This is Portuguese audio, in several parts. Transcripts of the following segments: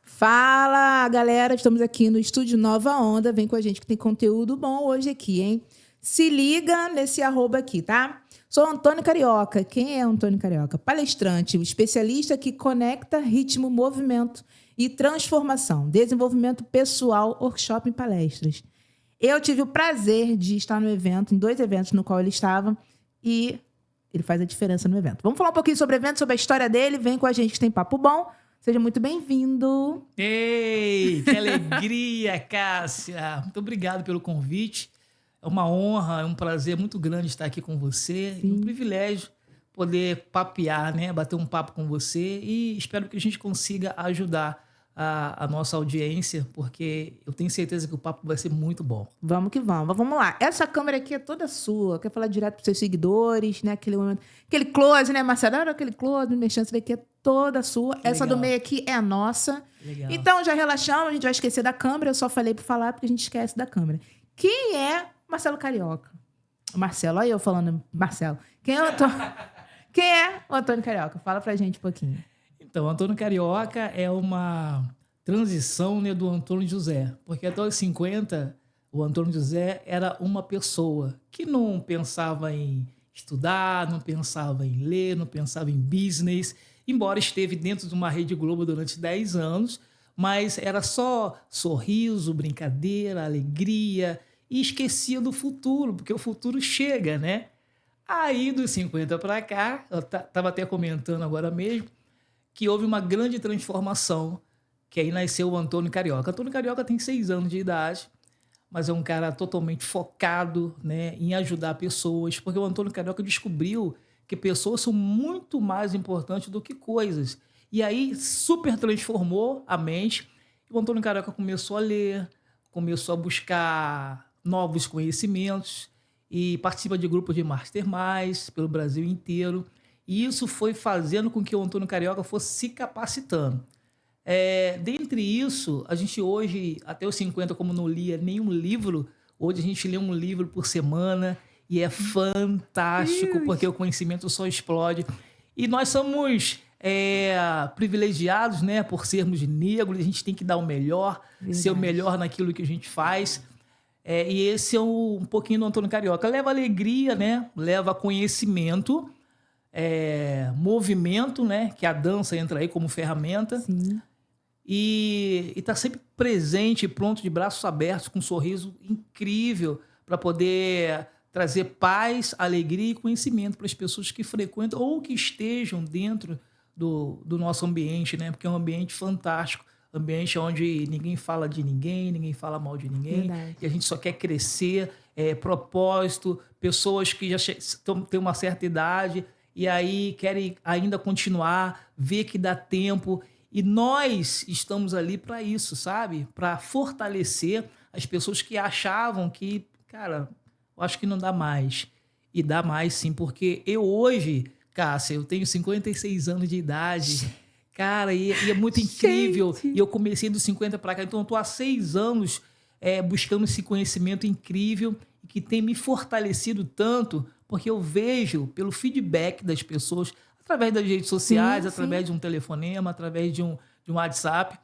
Fala, galera! Estamos aqui no Estúdio Nova Onda. Vem com a gente que tem conteúdo bom hoje aqui, hein? Se liga nesse arroba aqui, tá? Sou Antônio Carioca. Quem é Antônio Carioca? Palestrante, o especialista que conecta ritmo, movimento e transformação. Desenvolvimento pessoal, workshop e palestras. Eu tive o prazer de estar no evento, em 2 eventos no qual ele estava, e ele faz a diferença no evento. Vamos falar um pouquinho sobre o evento, sobre a história dele. Vem com a gente que tem papo bom. Seja muito bem-vindo. Ei, que alegria, Cássia. Muito obrigado pelo convite. É uma honra, é um prazer muito grande estar aqui com você. Sim. E um privilégio poder papear, né? Bater um papo com você. E espero que a gente consiga ajudar a nossa audiência, porque eu tenho certeza que o papo vai ser muito bom. Vamos que vamos. Vamos lá. Essa câmera aqui é toda sua. Quer falar direto para os seus seguidores, né? Aquele momento, aquele close, né, Marcelo? Era aquele close, mexendo, você vê que é toda sua. Que essa legal. do meio aqui é a nossa. Legal. Então, já relaxamos, a gente vai esquecer da câmera. Eu só falei para falar porque a gente esquece da câmera. Quem é Marcelo Carioca? Marcelo, olha eu falando Marcelo. Quem é o Antônio Carioca? Fala pra gente um pouquinho. Então, Antônio Carioca é uma transição, né, do Antônio José. Porque até os 50, o Antônio José era uma pessoa que não pensava em estudar, não pensava em ler, não pensava em business, embora esteve dentro de uma Rede Globo durante 10 anos, mas era só sorriso, brincadeira, alegria, e esquecia do futuro, porque o futuro chega, né? Aí, dos 50 para cá, eu estava até comentando agora mesmo, que houve uma grande transformação, que aí nasceu o Antônio Carioca. Antônio Carioca tem 6 anos de idade, mas é um cara totalmente focado, né, em ajudar pessoas, porque o Antônio Carioca descobriu que pessoas são muito mais importantes do que coisas. E aí super transformou a mente. E o Antônio Carioca começou a ler, começou a buscar novos conhecimentos e participa de grupos de masterminds pelo Brasil inteiro. E isso foi fazendo com que o Antônio Carioca fosse se capacitando. Dentre isso, a gente hoje, até os 50, como não lia nenhum livro, hoje a gente lê um livro por semana e é fantástico, porque o conhecimento só explode. E nós somos privilegiados, né, por sermos negros, a gente tem que dar o melhor, ser o melhor naquilo que a gente faz. E esse é um pouquinho do Antônio Carioca. Leva alegria, né? Leva conhecimento, movimento, né? Que a dança entra aí como ferramenta. Sim. E está sempre presente, pronto, de braços abertos, com um sorriso incrível para poder trazer paz, alegria e conhecimento para as pessoas que frequentam ou que estejam dentro do nosso ambiente, né? Porque é um ambiente fantástico, ambiente onde ninguém fala de ninguém, ninguém fala mal de ninguém. Verdade. E a gente só quer crescer, propósito, pessoas que já têm uma certa idade e aí querem ainda continuar, ver que dá tempo. E nós estamos ali para isso, sabe? Para fortalecer as pessoas que achavam que, cara, eu acho que não dá mais. E dá mais sim, porque eu hoje, Cássia, eu tenho 56 anos de idade. Cara, e é muito incrível. Gente. E eu comecei dos 50 para cá, então eu estou há 6 anos buscando esse conhecimento incrível e que tem me fortalecido tanto, porque eu vejo pelo feedback das pessoas, através das redes sociais, Sim, através de um telefonema, através de um WhatsApp,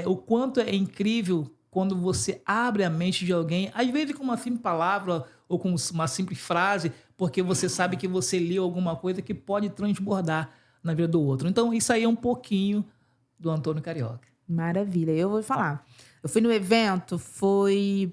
o quanto é incrível quando você abre a mente de alguém, às vezes com uma simples palavra ou com uma simples frase, porque você sabe que você leu alguma coisa que pode transbordar na vida do outro. Então, isso aí é um pouquinho do Antônio Carioca. Maravilha. Eu vou falar. Eu fui no evento, foi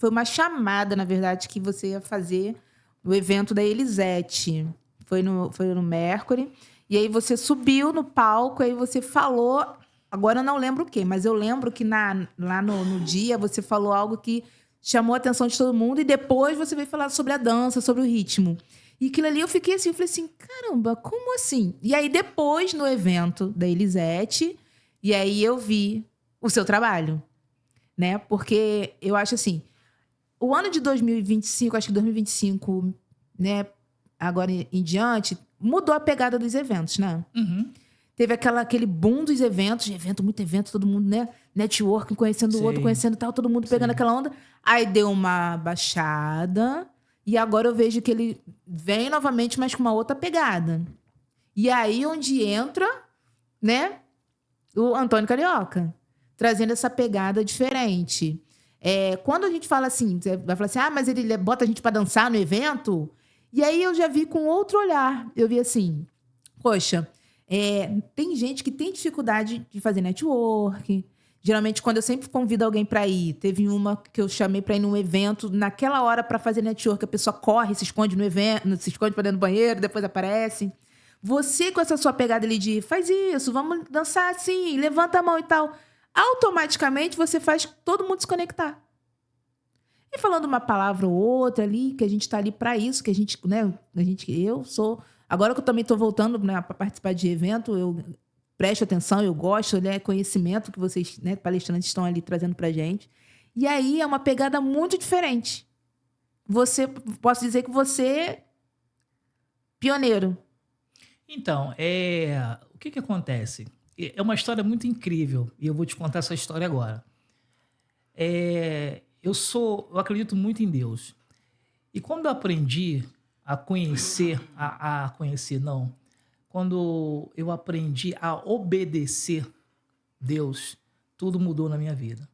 uma chamada, na verdade, que você ia fazer no evento da Elisete. Foi no Mercury. E aí você subiu no palco, aí você falou... Agora eu não lembro o quê, mas eu lembro que lá no dia você falou algo que chamou a atenção de todo mundo e depois você veio falar sobre a dança, sobre o ritmo. E aquilo ali eu fiquei assim, eu falei assim, caramba, como assim? E aí depois, no evento da Elisete, e aí eu vi o seu trabalho, né? Porque eu acho assim, o ano de 2025, acho que 2025, né, agora em diante, mudou a pegada dos eventos, né? Uhum. Teve aquele boom dos eventos, muito evento, todo mundo, né? Networking, conhecendo o outro, conhecendo tal, todo mundo pegando aquela onda. Aí deu uma baixada e agora eu vejo que ele vem novamente, mas com uma outra pegada. E aí onde entra, né? O Antônio Carioca, trazendo essa pegada diferente. Quando a gente fala assim, você vai falar assim, mas ele bota a gente para dançar no evento. E aí eu já vi com outro olhar. Eu vi assim, poxa, tem gente que tem dificuldade de fazer network. Geralmente, quando eu sempre convido alguém para ir, teve uma que eu chamei para ir num evento, naquela hora para fazer network, a pessoa corre, se esconde no evento, se esconde para dentro do banheiro, depois aparece. Você, com essa sua pegada ali de faz isso, vamos dançar assim, levanta a mão e tal, automaticamente você faz todo mundo se conectar. E falando uma palavra ou outra ali, que a gente está ali para isso, que a gente, né, eu sou. Agora que eu também estou voltando, né, para participar de evento, eu presto atenção, eu gosto, né, conhecimento que vocês, né, palestrantes, estão ali trazendo para gente. E aí é uma pegada muito diferente. Posso dizer que você é pioneiro. Então, o que acontece? É uma história muito incrível e eu vou te contar essa história agora. Eu acredito muito em Deus. E quando eu aprendi a conhecer, quando eu aprendi a obedecer Deus, tudo mudou na minha vida.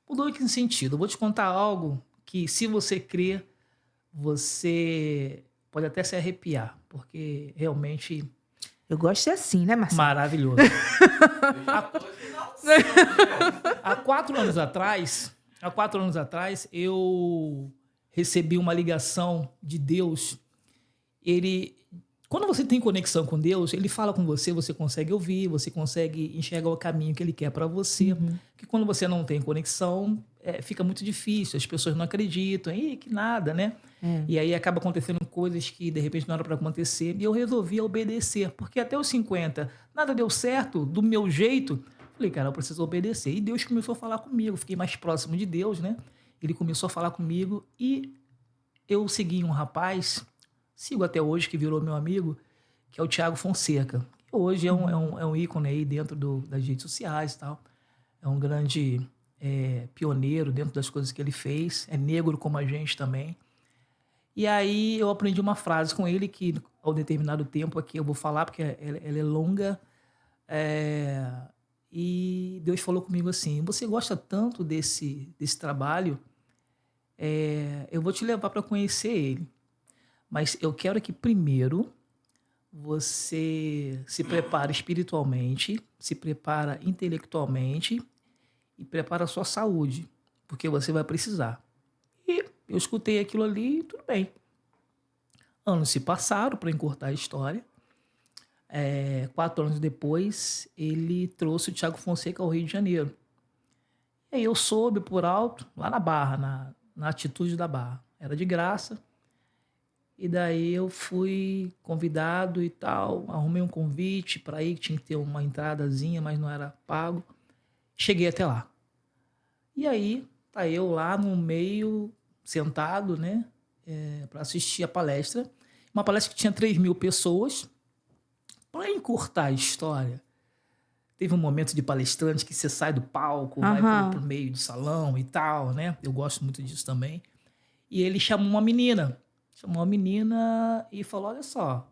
Mudou em que sentido? Eu vou te contar algo que, se você crer, você pode até se arrepiar, porque realmente... Eu gosto de ser assim, né, Marcelo? Maravilhoso. Há 4 anos atrás, eu recebi uma ligação de Deus. Quando você tem conexão com Deus, ele fala com você, você consegue ouvir, você consegue enxergar o caminho que ele quer para você. Uhum. Que quando você não tem conexão, fica muito difícil, as pessoas não acreditam, que nada, né? E aí acaba acontecendo coisas que de repente não era para acontecer. E eu resolvi obedecer, porque até os 50 nada deu certo do meu jeito. Falei, cara, eu preciso obedecer. E Deus começou a falar comigo, fiquei mais próximo de Deus, né? Ele começou a falar comigo e eu segui um rapaz, sigo até hoje, que virou meu amigo, que é o Thiago Fonseca. Que hoje é um ícone aí dentro das redes sociais e tal. É um grande pioneiro dentro das coisas que ele fez. É negro como a gente também. E aí eu aprendi uma frase com ele que, ao determinado tempo aqui, eu vou falar, porque ela é longa. E Deus falou comigo assim, você gosta tanto desse trabalho, eu vou te levar para conhecer ele. Mas eu quero que primeiro você se prepare espiritualmente, se prepara intelectualmente e prepara a sua saúde, porque você vai precisar. E eu escutei aquilo ali e tudo bem. Anos se passaram, para encurtar a história. 4 anos depois, ele trouxe o Thiago Fonseca ao Rio de Janeiro. E aí eu soube por alto, lá na Barra, na Atitude da Barra. Era de graça. E daí eu fui convidado e tal, arrumei um convite para ir, tinha que ter uma entradazinha, mas não era pago. Cheguei até lá. E aí, tá eu lá no meio, sentado, né, para assistir a palestra. Uma palestra que tinha 3.000 pessoas. Para encurtar a história, teve um momento de palestrante que você sai do palco, vai pro meio do salão e tal, né? Eu gosto muito disso também. E ele chamou uma menina e falou, olha só,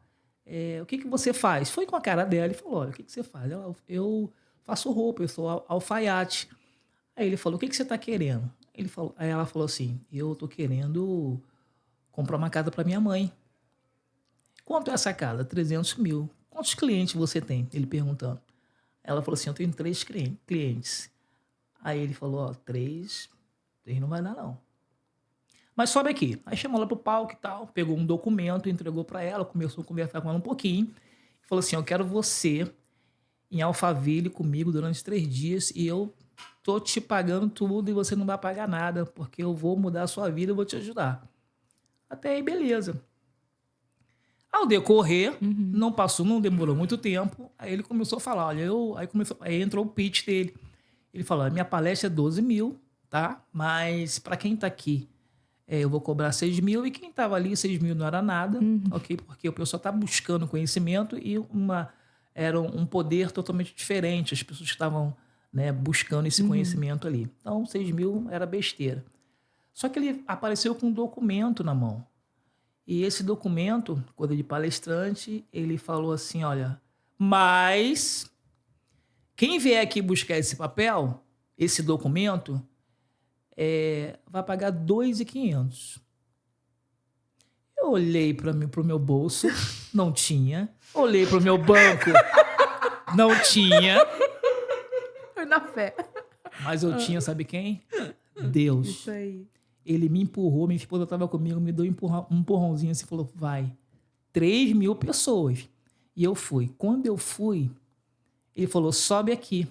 o que você faz? Foi com a cara dela e falou, olha, o que você faz? Eu faço roupa, eu sou alfaiate. Aí ele falou, o que você está querendo? Aí ela falou assim, eu estou querendo comprar uma casa para minha mãe. Quanto é essa casa? 300 mil. Quantos clientes você tem? Ele perguntando. Ela falou assim, eu tenho 3 clientes. Aí ele falou, 3 não vai dar não. Mas sobe aqui. Aí chamou ela pro palco e tal, pegou um documento, entregou para ela, começou a conversar com ela um pouquinho. Falou assim, eu quero você em Alphaville comigo durante 3 dias e eu tô te pagando tudo e você não vai pagar nada, porque eu vou mudar a sua vida e vou te ajudar. Até aí, beleza. Ao decorrer, não demorou muito tempo, aí ele começou a falar, olha, aí entrou o pitch dele. Ele falou, minha palestra é 12 mil, tá? Mas para quem tá aqui, eu vou cobrar 6 mil, e quem tava ali, 6 mil não era nada, ok? Porque o pessoal tá buscando conhecimento e era um poder totalmente diferente, as pessoas estavam, né, buscando esse conhecimento ali. Então, 6 mil era besteira. Só que ele apareceu com um documento na mão. E esse documento, quando de palestrante, ele falou assim, olha, mas quem vier aqui buscar esse papel, esse documento, vai pagar R$ 2.500. Eu olhei para o meu bolso, não tinha. Olhei para o meu banco, não tinha. Foi na fé. Mas eu tinha, sabe quem? Deus. Isso aí. Ele me empurrou, minha esposa estava comigo, me deu um empurrãozinho assim, falou, vai. 3.000 pessoas. E eu fui. Quando eu fui, ele falou, sobe aqui.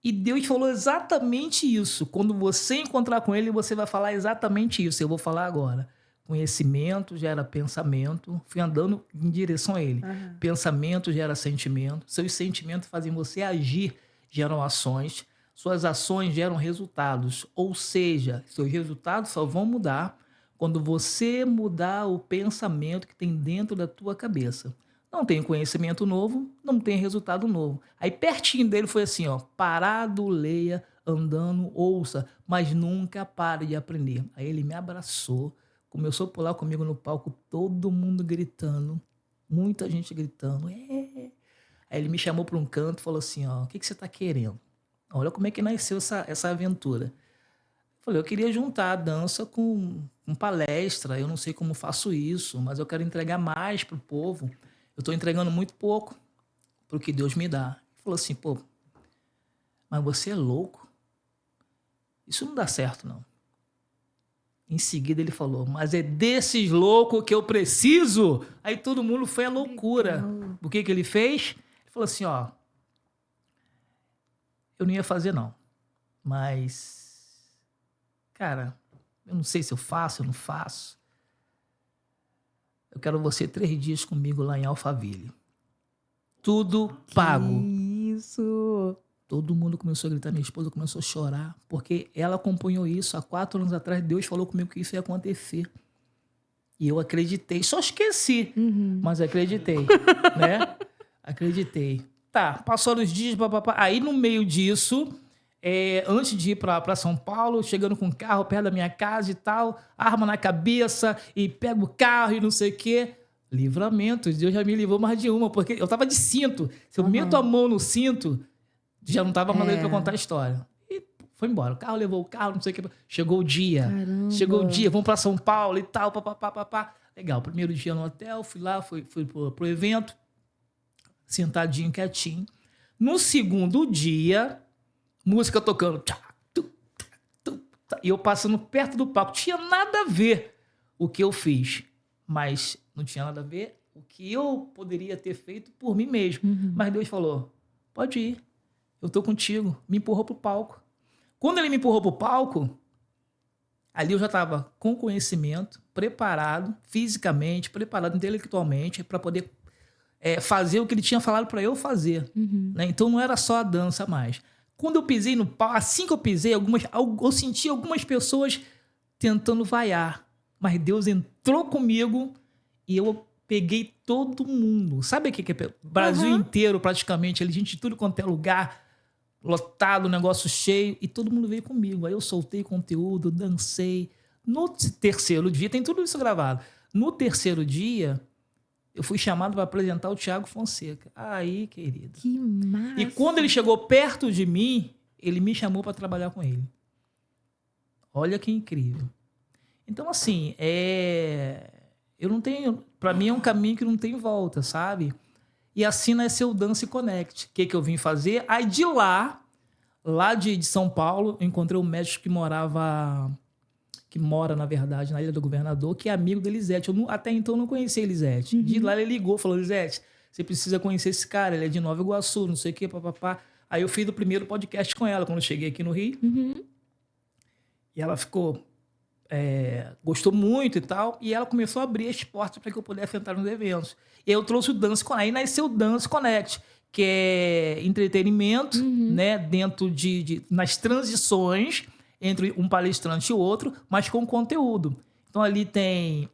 E Deus falou exatamente isso. Quando você encontrar com ele, você vai falar exatamente isso. Eu vou falar agora. Conhecimento gera pensamento. Fui andando em direção a ele. Uhum. Pensamento gera sentimento. Seus sentimentos fazem você agir, geram ações. Suas ações geram resultados. Ou seja, seus resultados só vão mudar quando você mudar o pensamento que tem dentro da tua cabeça. Não tem conhecimento novo, não tem resultado novo. Aí pertinho dele foi assim, ó, parado, leia, andando, ouça, mas nunca pare de aprender. Aí ele me abraçou, começou a pular comigo no palco, todo mundo gritando, muita gente gritando. Aí ele me chamou para um canto e falou assim, ó, o que você está querendo? Olha como é que nasceu essa aventura. Eu falei, eu queria juntar a dança com palestra, eu não sei como faço isso, mas eu quero entregar mais para o povo. Eu estou entregando muito pouco para o que Deus me dá. Ele falou assim, pô, mas você é louco? Isso não dá certo, não. Em seguida ele falou, mas é desses loucos que eu preciso. Aí todo mundo foi à loucura. O que ele fez? Ele falou assim, ó, eu não ia fazer não, mas, cara, eu não sei se eu faço, eu não faço. Eu quero você 3 dias comigo lá em Alphaville. Tudo pago. Isso. Todo mundo começou a gritar, minha esposa começou a chorar, porque ela acompanhou isso há 4 anos atrás. Deus falou comigo que isso ia acontecer. E eu acreditei. Só esqueci, mas acreditei, né? Acreditei. Tá, passou os dias, papapá. Aí no meio disso, antes de ir para São Paulo, chegando com o carro perto da minha casa e tal, arma na cabeça e pego o carro e não sei o quê. Livramento, Deus já me livrou mais de uma, porque eu tava de cinto. Se eu meto a mão no cinto, já não tava mandando pra contar a história. E foi embora. O carro levou o carro, não sei o quê. Chegou o dia. Caramba. Chegou o dia, vamos para São Paulo e tal, papapá. Legal, primeiro dia no hotel, fui lá, fui pro evento, sentadinho, quietinho. No segundo dia, música tocando. E eu passando perto do palco. Tinha nada a ver o que eu fiz, mas não tinha nada a ver o que eu poderia ter feito por mim mesmo. Mas Deus falou, pode ir, eu tô contigo. Me empurrou pro palco. Quando ele me empurrou pro palco, ali eu já estava com conhecimento, preparado fisicamente, preparado intelectualmente para poder fazer o que ele tinha falado para eu fazer. Né? Então não era só a dança mais. Quando eu pisei no palco, assim que eu pisei, eu senti algumas pessoas tentando vaiar. Mas Deus entrou comigo e eu peguei todo mundo. Sabe o que é? O Brasil inteiro, praticamente, ali, gente de tudo quanto é lugar, lotado, negócio cheio, e todo mundo veio comigo. Aí eu soltei conteúdo, dancei. No terceiro dia, tem tudo isso gravado. No terceiro dia, eu fui chamado para apresentar o Thiago Fonseca. Aí, querido. Que massa. E quando ele chegou perto de mim, ele me chamou para trabalhar com ele. Olha que incrível. Então, assim, eu não tenho... Para mim é um caminho que não tem volta, sabe? E assim nasceu o Dance Connect. O que eu vim fazer? Aí de lá de São Paulo, eu encontrei um médico que mora, na verdade, na Ilha do Governador, que é amigo da Elisete. Até então eu não conhecia a Elisete. De lá ele ligou, falou, Elisete, você precisa conhecer esse cara, ele é de Nova Iguaçu, não sei o quê, papapá. Aí eu fiz o primeiro podcast com ela, quando eu cheguei aqui no Rio. E ela ficou... gostou muito e tal, e ela começou a abrir as portas para que eu pudesse entrar nos eventos. E aí eu trouxe o Dance Connect. Aí nasceu o Dance Connect, que é entretenimento, né, dentro nas transições entre um palestrante e outro, mas com conteúdo. Então ali tem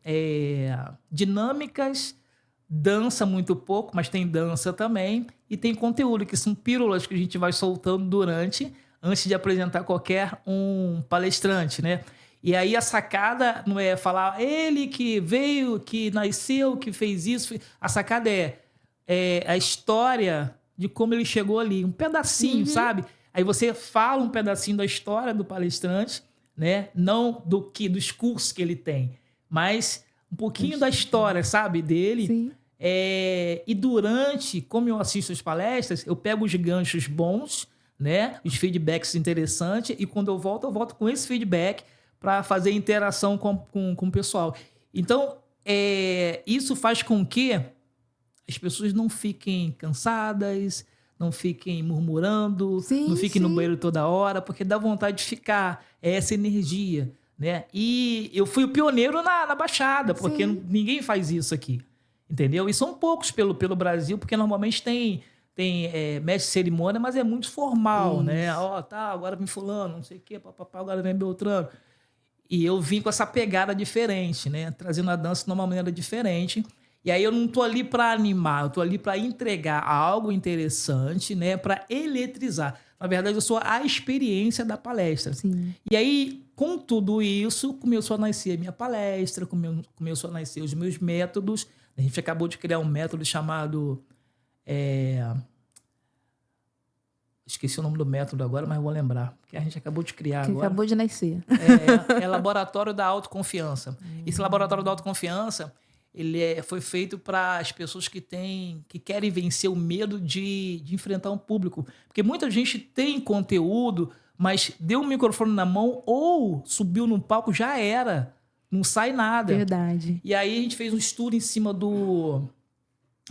dinâmicas, dança muito pouco, mas tem dança também, e tem conteúdo, que são pílulas que a gente vai soltando antes de apresentar qualquer um palestrante, né? E aí a sacada não é falar ele que veio, que nasceu, que fez isso. A sacada é a história de como ele chegou ali. Um pedacinho, sabe? Aí você fala um pedacinho da história do palestrante, né? Não dos cursos que ele tem, mas um pouquinho da história, sabe? Dele. Sim. E durante, como eu assisto as palestras, eu pego os ganchos bons, né? Os feedbacks interessantes, e quando eu volto com esse feedback para fazer interação com o pessoal. Então, isso faz com que as pessoas não fiquem cansadas, não fiquem murmurando, Sim, não fiquem no sim. banheiro toda hora, porque dá vontade de ficar. É essa energia, né? E eu fui o pioneiro na Baixada, porque Sim. ninguém faz isso aqui, entendeu? E são poucos pelo Brasil, porque normalmente tem mestre de cerimônia, mas é muito formal, né? Ó, tá, agora vem fulano, não sei o quê, papapá, agora vem Beltrano. E eu vim com essa pegada diferente, né? Trazendo a dança de uma maneira diferente. E aí eu não tô ali para animar, eu tô ali para entregar algo interessante, né? Para eletrizar. Na verdade, eu sou a experiência da palestra. Sim. E aí, com tudo isso, começou a nascer a minha palestra, começou a nascer os meus métodos. A gente acabou de criar um método chamado... Esqueci o nome do método agora, mas vou lembrar. Porque a gente acabou de criar Que agora. acabou de nascer. É Laboratório da Autoconfiança. Esse Laboratório da Autoconfiança, ele foi feito para as pessoas que querem vencer o medo de enfrentar um público. Porque muita gente tem conteúdo, mas deu um microfone na mão ou subiu num palco, já era. Não sai nada. Verdade. E aí a gente fez um estudo em cima do...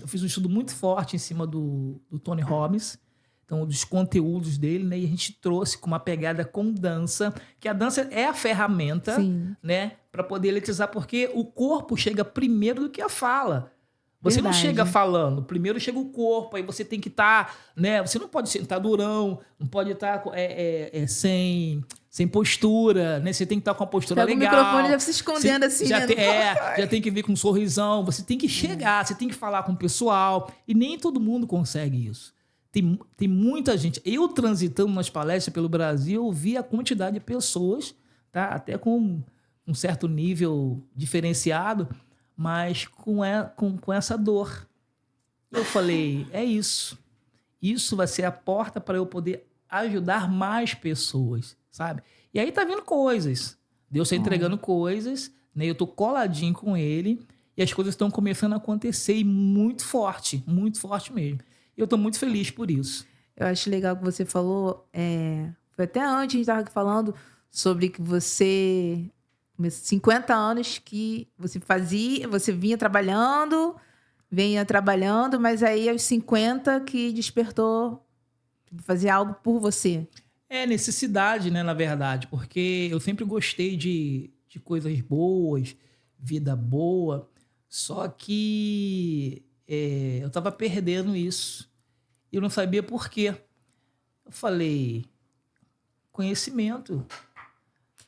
Eu fiz um estudo muito forte em cima do Tony Robbins, então, dos conteúdos dele, né? E a gente trouxe com uma pegada com dança, que a dança é a ferramenta, Sim. né? Para poder eletrizar, porque o corpo chega primeiro do que a fala. Você não chega falando, primeiro chega o corpo, aí você tem que estar, né? Você não pode sentar durão, não pode estar sem postura, né? Você tem que estar com a postura Pega legal. o microfone e já se escondendo assim, já né? já tem que vir com um sorrisão, você tem que chegar, você tem que falar com o pessoal, e nem todo mundo consegue isso. Tem muita gente. Eu transitando nas palestras pelo Brasil, eu vi a quantidade de pessoas, tá? Até com um certo nível diferenciado, mas com essa dor. Eu falei, é isso. Isso vai ser a porta para eu poder ajudar mais pessoas, sabe? E aí tá vindo coisas. Deus está entregando coisas, né? Eu tô coladinho com ele e as coisas estão começando a acontecer e muito forte mesmo. Eu estou muito feliz por isso. Eu acho legal que você falou. Foi até antes, a gente estava falando sobre que você... 50 anos que você vinha trabalhando, mas aí aos 50 que despertou fazer algo por você. É necessidade, né, na verdade, porque eu sempre gostei de coisas boas, vida boa, só que eu estava perdendo isso. E eu não sabia por quê. Eu falei, conhecimento.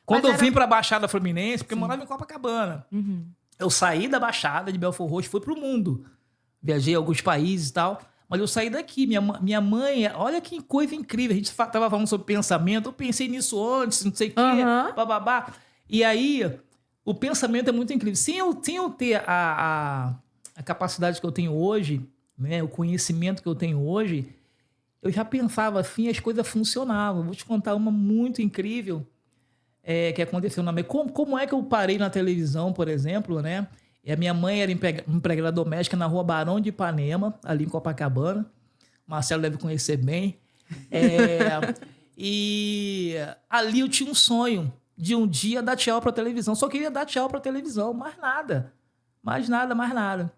Quando eu vim para a Baixada Fluminense, porque eu morava em Copacabana, eu saí da Baixada de Belford Roxo, fui para o mundo. Viajei a alguns países e tal, mas eu saí daqui. Minha mãe, olha que coisa incrível. A gente estava falando sobre pensamento, eu pensei nisso antes, não sei o quê, bababá. E aí, o pensamento é muito incrível. Sem eu ter a capacidade que eu tenho hoje, né, o conhecimento que eu tenho hoje, eu já pensava assim e as coisas funcionavam. Vou te contar uma muito incrível que aconteceu na minha... Como é que eu parei na televisão, por exemplo, né? E a minha mãe era empregada doméstica na rua Barão de Ipanema, ali em Copacabana. O Marcelo deve conhecer bem. E ali eu tinha um sonho de um dia dar tchau para a televisão. Só queria dar tchau para a televisão, mais nada. Mais nada.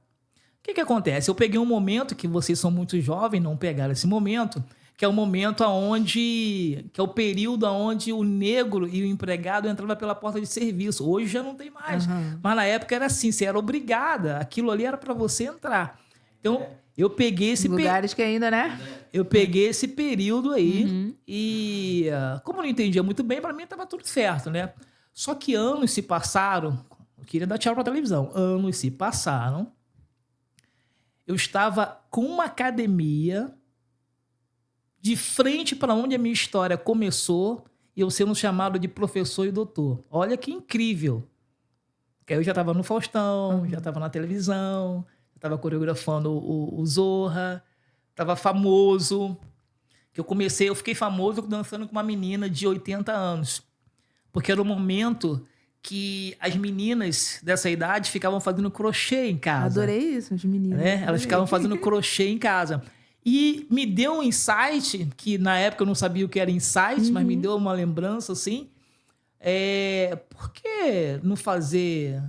O que acontece? Eu peguei um momento que vocês são muito jovens, não pegaram esse momento, que é o momento que é o período onde o negro e o empregado entravam pela porta de serviço. Hoje já não tem mais. Mas na época era assim, você era obrigada. Aquilo ali era para você entrar. Então, eu peguei esse lugares que ainda, né? Eu peguei esse período aí e, como eu não entendia muito bem, para mim estava tudo certo, né? Só que anos se passaram. Eu queria dar tchau para a televisão. Anos se passaram. Eu estava com uma academia de frente para onde a minha história começou e eu sendo chamado de professor e doutor. Olha que incrível. Porque aí eu já estava no Faustão, já estava na televisão, já estava coreografando o Zorra, tava famoso. Eu fiquei famoso dançando com uma menina de 80 anos. Porque era o momento que as meninas dessa idade ficavam fazendo crochê em casa. Adorei isso, as meninas. Né? Elas ficavam fazendo crochê em casa. E me deu um insight, que na época eu não sabia o que era insight, mas me deu uma lembrança, assim. Por que não fazer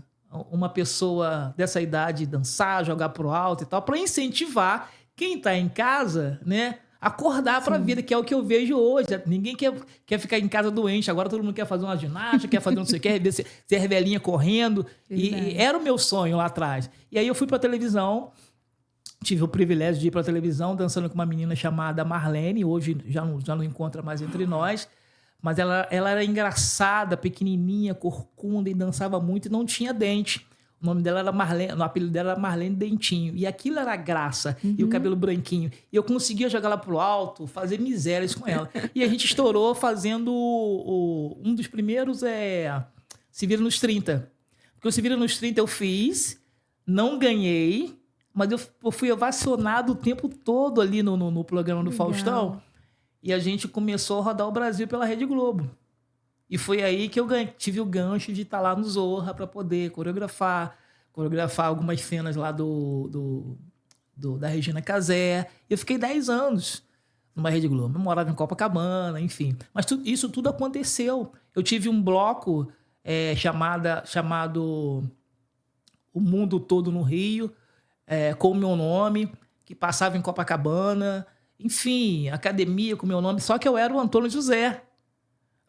uma pessoa dessa idade dançar, jogar pro alto e tal, para incentivar quem está em casa, né? Acordar para a vida, que é o que eu vejo hoje. Ninguém quer ficar em casa doente. Agora todo mundo quer fazer uma ginástica, quer fazer não sei o que, ver ser velhinha correndo. E era o meu sonho lá atrás. E aí eu fui para televisão, tive o privilégio de ir para televisão dançando com uma menina chamada Marlene. Hoje já não encontra mais entre nós. Mas ela era engraçada, pequenininha, corcunda e dançava muito e não tinha dente. O nome dela era Marlene, o apelido dela era Marlene Dentinho. E aquilo era graça. E o cabelo branquinho. E eu conseguia jogar ela pro alto, fazer misérias com ela. E a gente estourou fazendo um dos primeiros Se Vira nos 30. Porque o Se Vira nos 30 eu fiz, não ganhei, mas eu fui ovacionado o tempo todo ali no programa do Faustão. E a gente começou a rodar o Brasil pela Rede Globo. E foi aí que eu tive o gancho de estar lá no Zorra para poder coreografar algumas cenas lá da Regina Casé. Eu fiquei 10 anos numa Rede Globo. Eu morava em Copacabana, enfim. Mas isso tudo aconteceu. Eu tive um bloco chamado O Mundo Todo no Rio, com o meu nome, que passava em Copacabana. Enfim, academia com o meu nome. Só que eu era o Antônio José.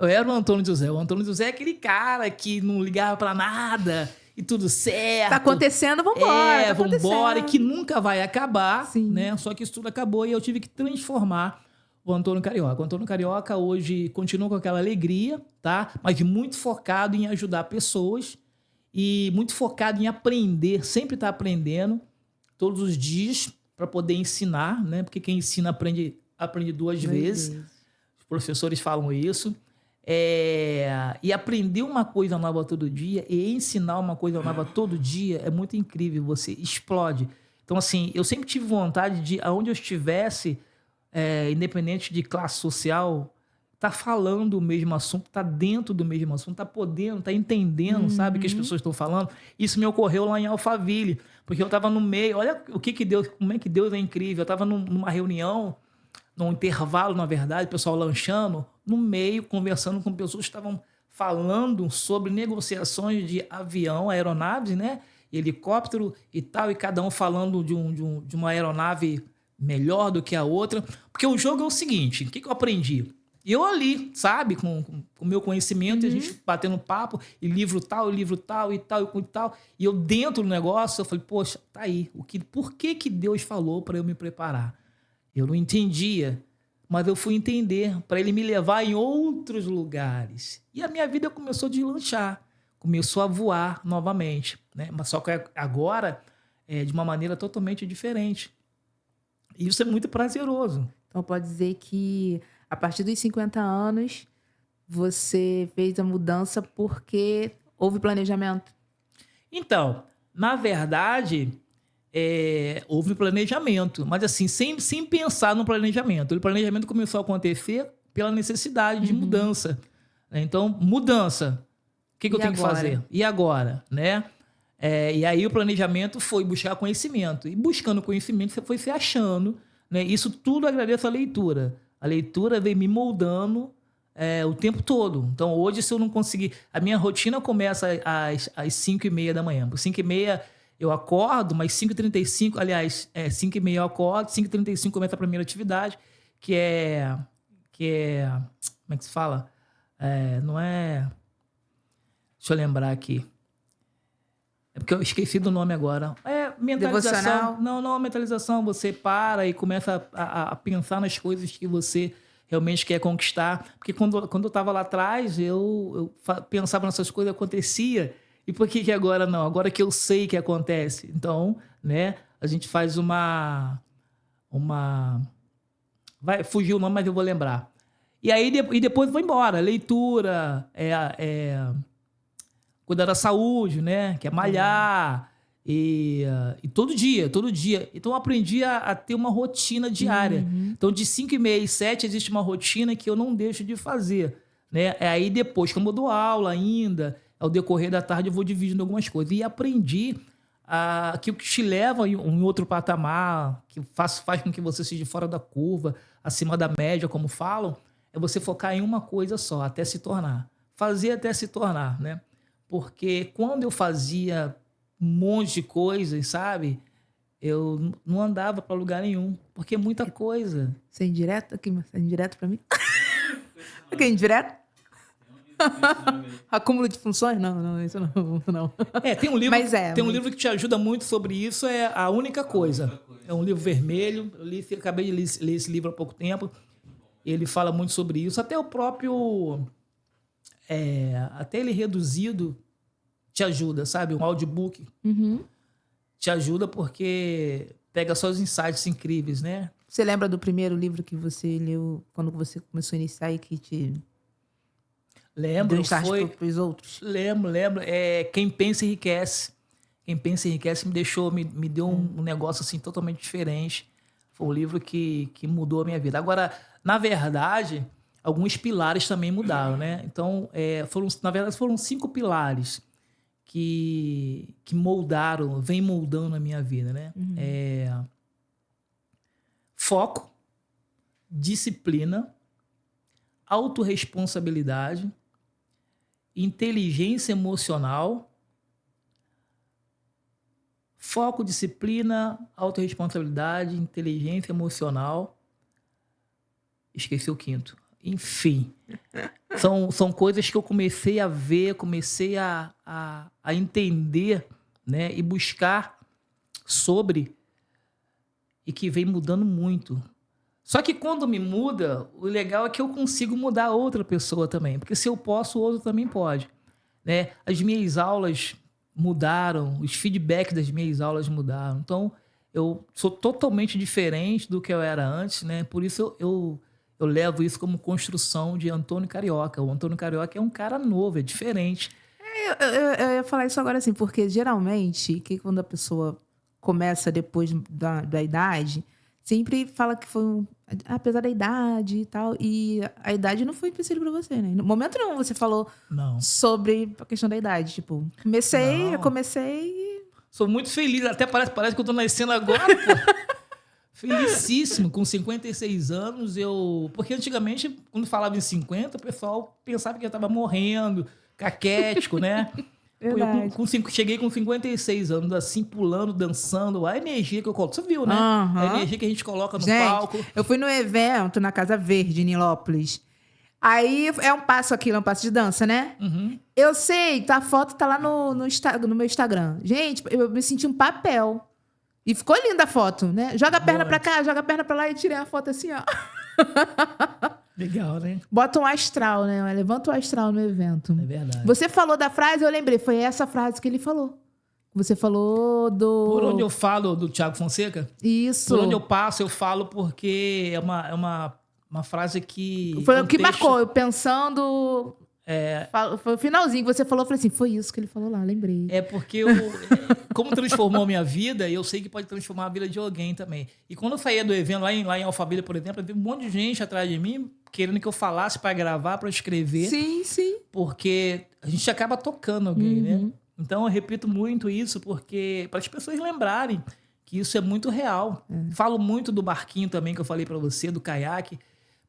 O Antônio José é aquele cara que não ligava pra nada e tudo certo. Tá acontecendo, vambora. Vambora, e que nunca vai acabar, né? Só que isso tudo acabou e eu tive que transformar o Antônio Carioca. O Antônio Carioca hoje continua com aquela alegria, tá? Mas muito focado em ajudar pessoas e muito focado em aprender, sempre tá aprendendo todos os dias para poder ensinar, né? Porque quem ensina aprende duas vezes. Os professores falam isso. E aprender uma coisa nova todo dia e ensinar uma coisa nova todo dia é muito incrível, você explode. Então, assim, eu sempre tive vontade de, aonde eu estivesse, independente de classe social, tá falando o mesmo assunto, tá dentro do mesmo assunto, tá podendo, tá entendendo, sabe, o que as pessoas estão falando. Isso me ocorreu lá em Alphaville, porque eu tava no meio, olha como é que Deus é incrível. Eu tava numa reunião, num intervalo, na verdade, o pessoal lanchando, no meio, conversando com pessoas que estavam falando sobre negociações de avião, aeronaves, né? Helicóptero e tal, e cada um falando de uma aeronave melhor do que a outra. Porque o jogo é o seguinte, o que eu aprendi? Eu ali, sabe, com o meu conhecimento, a gente batendo papo, e livro tal, e tal. E eu dentro do negócio, eu falei, poxa, tá aí. Por que Deus falou para eu me preparar? Eu não entendia, mas eu fui entender para ele me levar em outros lugares. E a minha vida começou a deslanchar, começou a voar novamente, né? Mas só que agora de uma maneira totalmente diferente. E isso é muito prazeroso. Então pode dizer que a partir dos 50 anos você fez a mudança porque houve planejamento? Então, na verdade, houve planejamento, mas assim, sem pensar no planejamento. O planejamento começou a acontecer pela necessidade de mudança. Então, mudança. O que eu tenho que fazer? E agora? Né? E aí o planejamento foi buscar conhecimento. E buscando conhecimento, você foi se achando. Né? Isso tudo agradeço à leitura. A leitura veio me moldando o tempo todo. Então, hoje, se eu não conseguir... A minha rotina começa às 5h30 da manhã. Por 5h30... eu acordo, mas 5h35, aliás, 5h30 eu acordo, 5h35 começa a primeira atividade, que é... Como é que se fala? Não é... Deixa eu lembrar aqui. É porque eu esqueci do nome agora. Mentalização. Devocional? Não, mentalização. Você para e começa a pensar nas coisas que você realmente quer conquistar. Porque quando eu estava lá atrás, eu pensava nessas coisas, acontecia. E por que agora não? Agora que eu sei que acontece. Então, né, a gente faz uma... Vai fugir o nome, mas eu vou lembrar. E aí depois vou embora. Leitura, cuidar da saúde, né? Que é malhar. E todo dia, todo dia. Então eu aprendi a ter uma rotina diária. Então de 5h30 às 7 existe uma rotina que eu não deixo de fazer, né? Aí depois, como eu dou aula ainda, ao decorrer da tarde eu vou dividindo algumas coisas. E aprendi que o que te leva em outro patamar, que faz com que você seja fora da curva, acima da média, como falam, é você focar em uma coisa só, até se tornar. Fazer até se tornar, né? Porque quando eu fazia um monte de coisas, sabe? Eu não andava para lugar nenhum, porque é muita coisa. Você é indireto aqui? Você é indireto pra mim? Aqui é indireto? Acúmulo de funções? Não, isso não. Tem um livro, Mas um livro que te ajuda muito sobre isso, é A Única Coisa. É um livro vermelho, acabei de ler esse livro há pouco tempo. Ele fala muito sobre isso. Até o próprio... até ele reduzido te ajuda, sabe? Um audiobook te ajuda porque pega só os insights incríveis, né? Você lembra do primeiro livro que você leu quando você começou a iniciar e que te Lembro, deu start para os outros? Lembro. Quem Pensa Enriquece. Quem Pensa Enriquece me deu um negócio assim totalmente diferente. Foi um livro que mudou a minha vida. Agora, na verdade, alguns pilares também mudaram, né? Então, na verdade, foram 5 pilares que vem moldando a minha vida, né? Foco, disciplina, autorresponsabilidade, inteligência emocional, foco, disciplina, autorresponsabilidade, inteligência emocional. Esqueci o 5º. Enfim, são coisas que eu comecei a ver, comecei a entender, né? E buscar sobre, e que vem mudando muito. Só que quando me muda, o legal é que eu consigo mudar outra pessoa também. Porque se eu posso, o outro também pode, né? As minhas aulas mudaram, os feedbacks das minhas aulas mudaram. Então, eu sou totalmente diferente do que eu era antes, né? Por isso eu levo isso como construção de Antônio Carioca. O Antônio Carioca é um cara novo, é diferente. Eu ia falar isso agora assim, porque geralmente, quando a pessoa começa depois da idade, sempre fala que foi apesar da idade e tal, e a idade não foi empecilho pra você, né? No momento nenhum você falou sobre a questão da idade. Tipo, eu comecei... Sou muito feliz, até parece que eu tô nascendo agora, pô. Felicíssimo, com 56 anos, porque antigamente, quando falava em 50, o pessoal pensava que eu estava morrendo, caquético, né? Cheguei com 56 anos, assim, pulando, dançando, a energia que eu coloco. Você viu, né? A energia que a gente coloca no palco. Eu fui no evento na Casa Verde, em Nilópolis. Aí é um passo de dança, né? Eu sei, a foto tá lá no meu Instagram. Gente, eu me senti um papel. E ficou linda a foto, né? Joga a perna pra cá, joga a perna pra lá e tirei a foto assim, ó. Legal, né? Bota um astral, né? Levanta o astral no evento. É verdade. Você falou da frase, eu lembrei. Foi essa frase que ele falou. Você falou do... Por onde eu falo do Thiago Fonseca? Isso. Por onde eu passo, eu falo porque é uma frase que... Foi o que marcou. Eu pensando... Foi o finalzinho que você falou, eu falei assim, foi isso que ele falou lá, lembrei. É porque como transformou a minha vida, eu sei que pode transformar a vida de alguém também. E quando eu saía do evento, lá em Alphaville, por exemplo, havia um monte de gente atrás de mim, querendo que eu falasse para gravar, para escrever. Sim. Porque a gente acaba tocando alguém, né? Então eu repito muito isso, porque para as pessoas lembrarem que isso é muito real. Falo muito do barquinho também, que eu falei para você, do caiaque,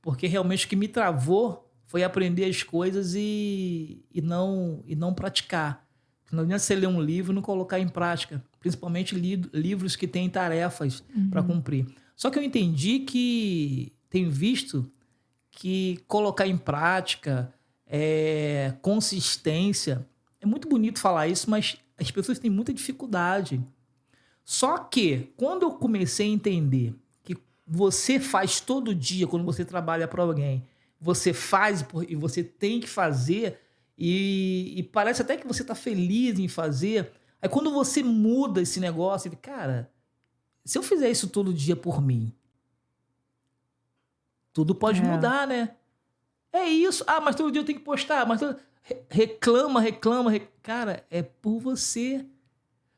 porque realmente o que me travou foi aprender as coisas e não praticar. Não adianta você ler um livro e não colocar em prática, principalmente livros que têm tarefas para cumprir. Só que eu entendi que tenho visto que colocar em prática, consistência, é muito bonito falar isso, mas as pessoas têm muita dificuldade. Só que quando eu comecei a entender que você faz todo dia, quando você trabalha para alguém, você faz e você tem que fazer, e parece até que você está feliz em fazer. Aí quando você muda esse negócio, você fica, cara, se eu fizer isso todo dia por mim, tudo pode mudar, né? É isso. Ah, mas todo dia eu tenho que postar. Mas reclama. Cara, é por você.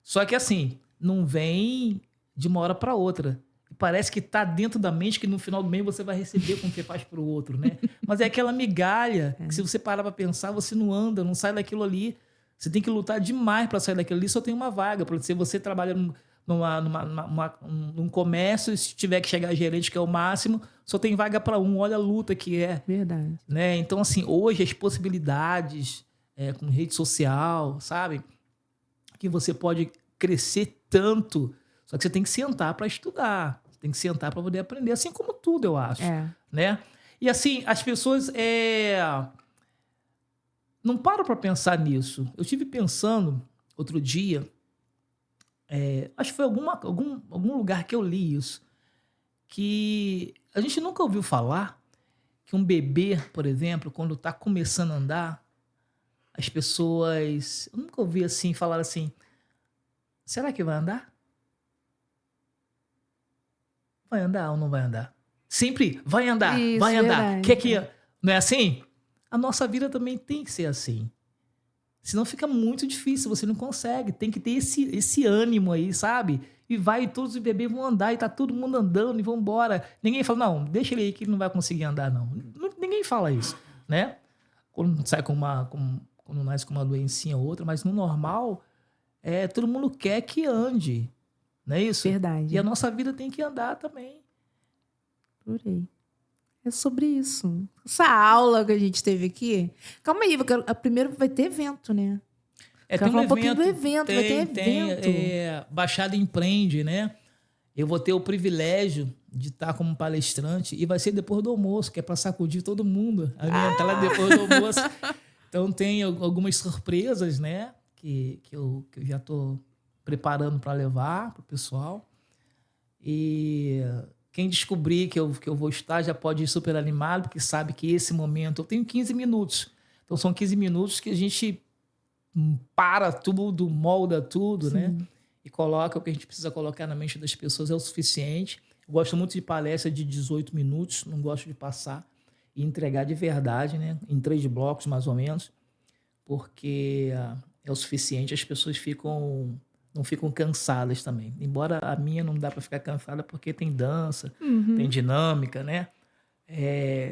Só que assim, não vem de uma hora para outra. Parece que tá dentro da mente que no final do mês você vai receber quando você faz para o outro, né? Mas é aquela migalha que se você parar para pensar, você não anda, não sai daquilo ali. Você tem que lutar demais para sair daquilo ali. Só tem uma vaga. Se você trabalha num comércio e se tiver que chegar a gerente, que é o máximo, só tem vaga para um. Olha a luta que é. Verdade. Né? Então, assim, hoje as possibilidades com rede social, sabe? Que você pode crescer tanto. Só que você tem que sentar para estudar. Você tem que sentar para poder aprender. Assim como tudo, eu acho. Né? E assim, as pessoas não param para pensar nisso. Eu estive pensando outro dia, acho que foi algum lugar que eu li isso, que a gente nunca ouviu falar que um bebê, por exemplo, quando está começando a andar, as pessoas... Eu nunca ouvi assim, falar assim, será que vai andar? Vai andar ou não vai andar? Sempre vai andar, Isso, vai andar. verdade. Não é assim? A nossa vida também tem que ser assim. Senão fica muito difícil, você não consegue. Tem que ter esse ânimo aí, sabe? E vai, todos os bebês vão andar e tá todo mundo andando e vão embora. Ninguém fala, não, deixa ele aí que ele não vai conseguir andar, não. Ninguém fala isso, né? Quando sai quando nasce com uma doencinha ou outra, mas no normal, todo mundo quer que ande. Não é isso? Verdade. E a nossa vida tem que andar também. Adorei. É sobre isso. Essa aula que a gente teve aqui. Calma aí, primeiro vai ter evento, né? Tem um pouquinho do evento, vai ter evento. Baixada Empreende, né? Eu vou ter o privilégio de estar como palestrante e vai ser depois do almoço, que é para sacudir todo mundo. A minha tela é depois do almoço. Então tem algumas surpresas, né? Que eu já estou preparando para levar para o pessoal. E quem descobrir que eu vou estar já pode ir super animado, porque sabe que esse momento... Eu tenho 15 minutos. Então são 15 minutos que a gente para tudo, molda tudo, Sim. né? E coloca o que a gente precisa colocar na mente das pessoas, é o suficiente. Eu gosto muito de palestra de 18 minutos, não gosto de passar e entregar de verdade, né? Em 3 blocos, mais ou menos, porque é o suficiente, as pessoas não ficam cansadas também. Embora a minha não dá para ficar cansada porque tem dança, tem dinâmica, né?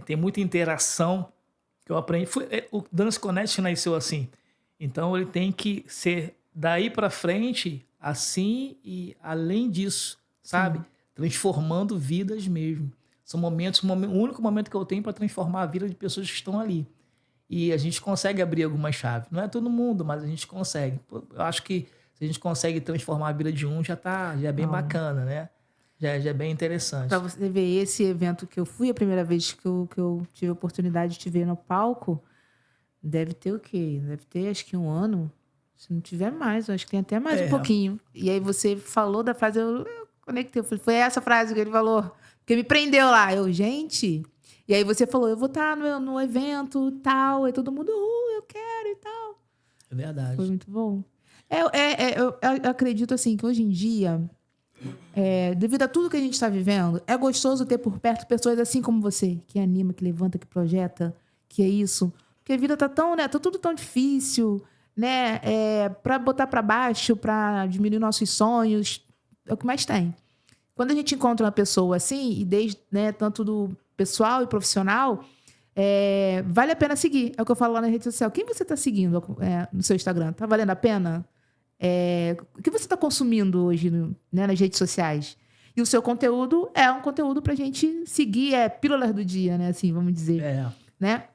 Tem muita interação que eu aprendi. O Dance Connect nasceu assim. Então ele tem que ser daí para frente assim e além disso, sabe? Sim. Transformando vidas mesmo. São momentos, o único momento que eu tenho para transformar a vida de pessoas que estão ali. E a gente consegue abrir algumas chaves. Não é todo mundo, mas a gente consegue. Eu acho que se a gente consegue transformar a vida de um, já é bem bacana, né? Já é bem interessante. Para você ver, esse evento que eu fui, a primeira vez que eu tive a oportunidade de te ver no palco, deve ter o quê? Deve ter acho que 1 ano. Se não tiver mais, eu acho que tem até mais um pouquinho. E aí você falou da frase, eu conectei. Eu falei, foi essa frase que ele falou. Porque me prendeu lá. Eu. E aí você falou, eu vou estar no evento tal. E todo mundo, eu quero e tal. É verdade. Foi muito bom. Eu acredito assim que hoje em dia, devido a tudo que a gente está vivendo, é gostoso ter por perto pessoas assim como você, que anima, que levanta, que projeta, que é isso. Porque a vida tá tudo tão difícil, né? Para botar para baixo, para diminuir nossos sonhos, é o que mais tem. Quando a gente encontra uma pessoa assim, e desde, né, tanto do pessoal e profissional, vale a pena seguir. É o que eu falo lá na rede social. Quem você está seguindo no seu Instagram? Tá valendo a pena? O que você está consumindo hoje, né, nas redes sociais? E o seu conteúdo é um conteúdo para a gente seguir, pílulas do dia, né? Assim, vamos dizer. Né?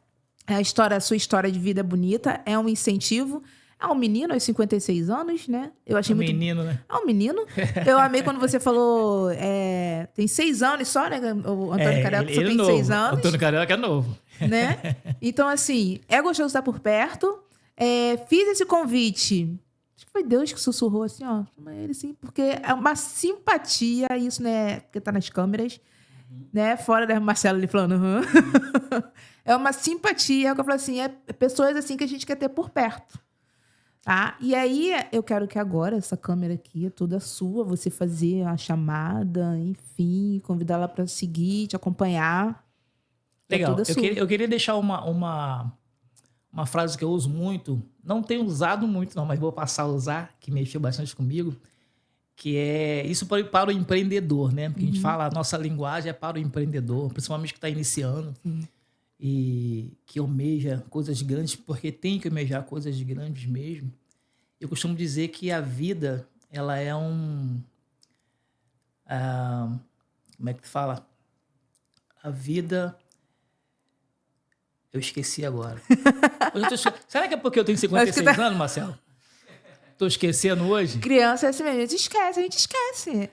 A sua história de vida é bonita, é um incentivo. É um menino aos 56 anos, né? Eu achei muito... menino, né? É um menino. Eu amei quando você falou... tem 6 anos só, né? O Antônio Carioca só tem novo. 6 anos. O Antônio Carioca é novo. Né? Então, assim, é gostoso estar por perto. Fiz esse convite. Acho que foi Deus que sussurrou assim, ó. Chama ele assim, porque é uma simpatia isso, né? Porque tá nas câmeras. Né? Fora da Marcelo ele falando, é uma simpatia, é o que eu falo assim, pessoas assim que a gente quer ter por perto. Tá? E aí, eu quero que agora, essa câmera aqui é toda sua, você fazer a chamada, enfim, convidar ela para seguir, te acompanhar. Legal. É toda sua. Eu queria deixar uma uma frase que eu uso muito, não tenho usado muito não, mas vou passar a usar, que mexeu bastante comigo, que é isso para o empreendedor, né? Porque a gente fala, a nossa linguagem é para o empreendedor, principalmente que está iniciando e que almeja coisas grandes, porque tem que almejar coisas grandes mesmo. Eu costumo dizer que a vida, ela é como é que fala? A vida... Eu esqueci agora. Será que é porque eu tenho 56 anos, Marcelo? Tô esquecendo hoje? Criança é assim mesmo. A gente esquece.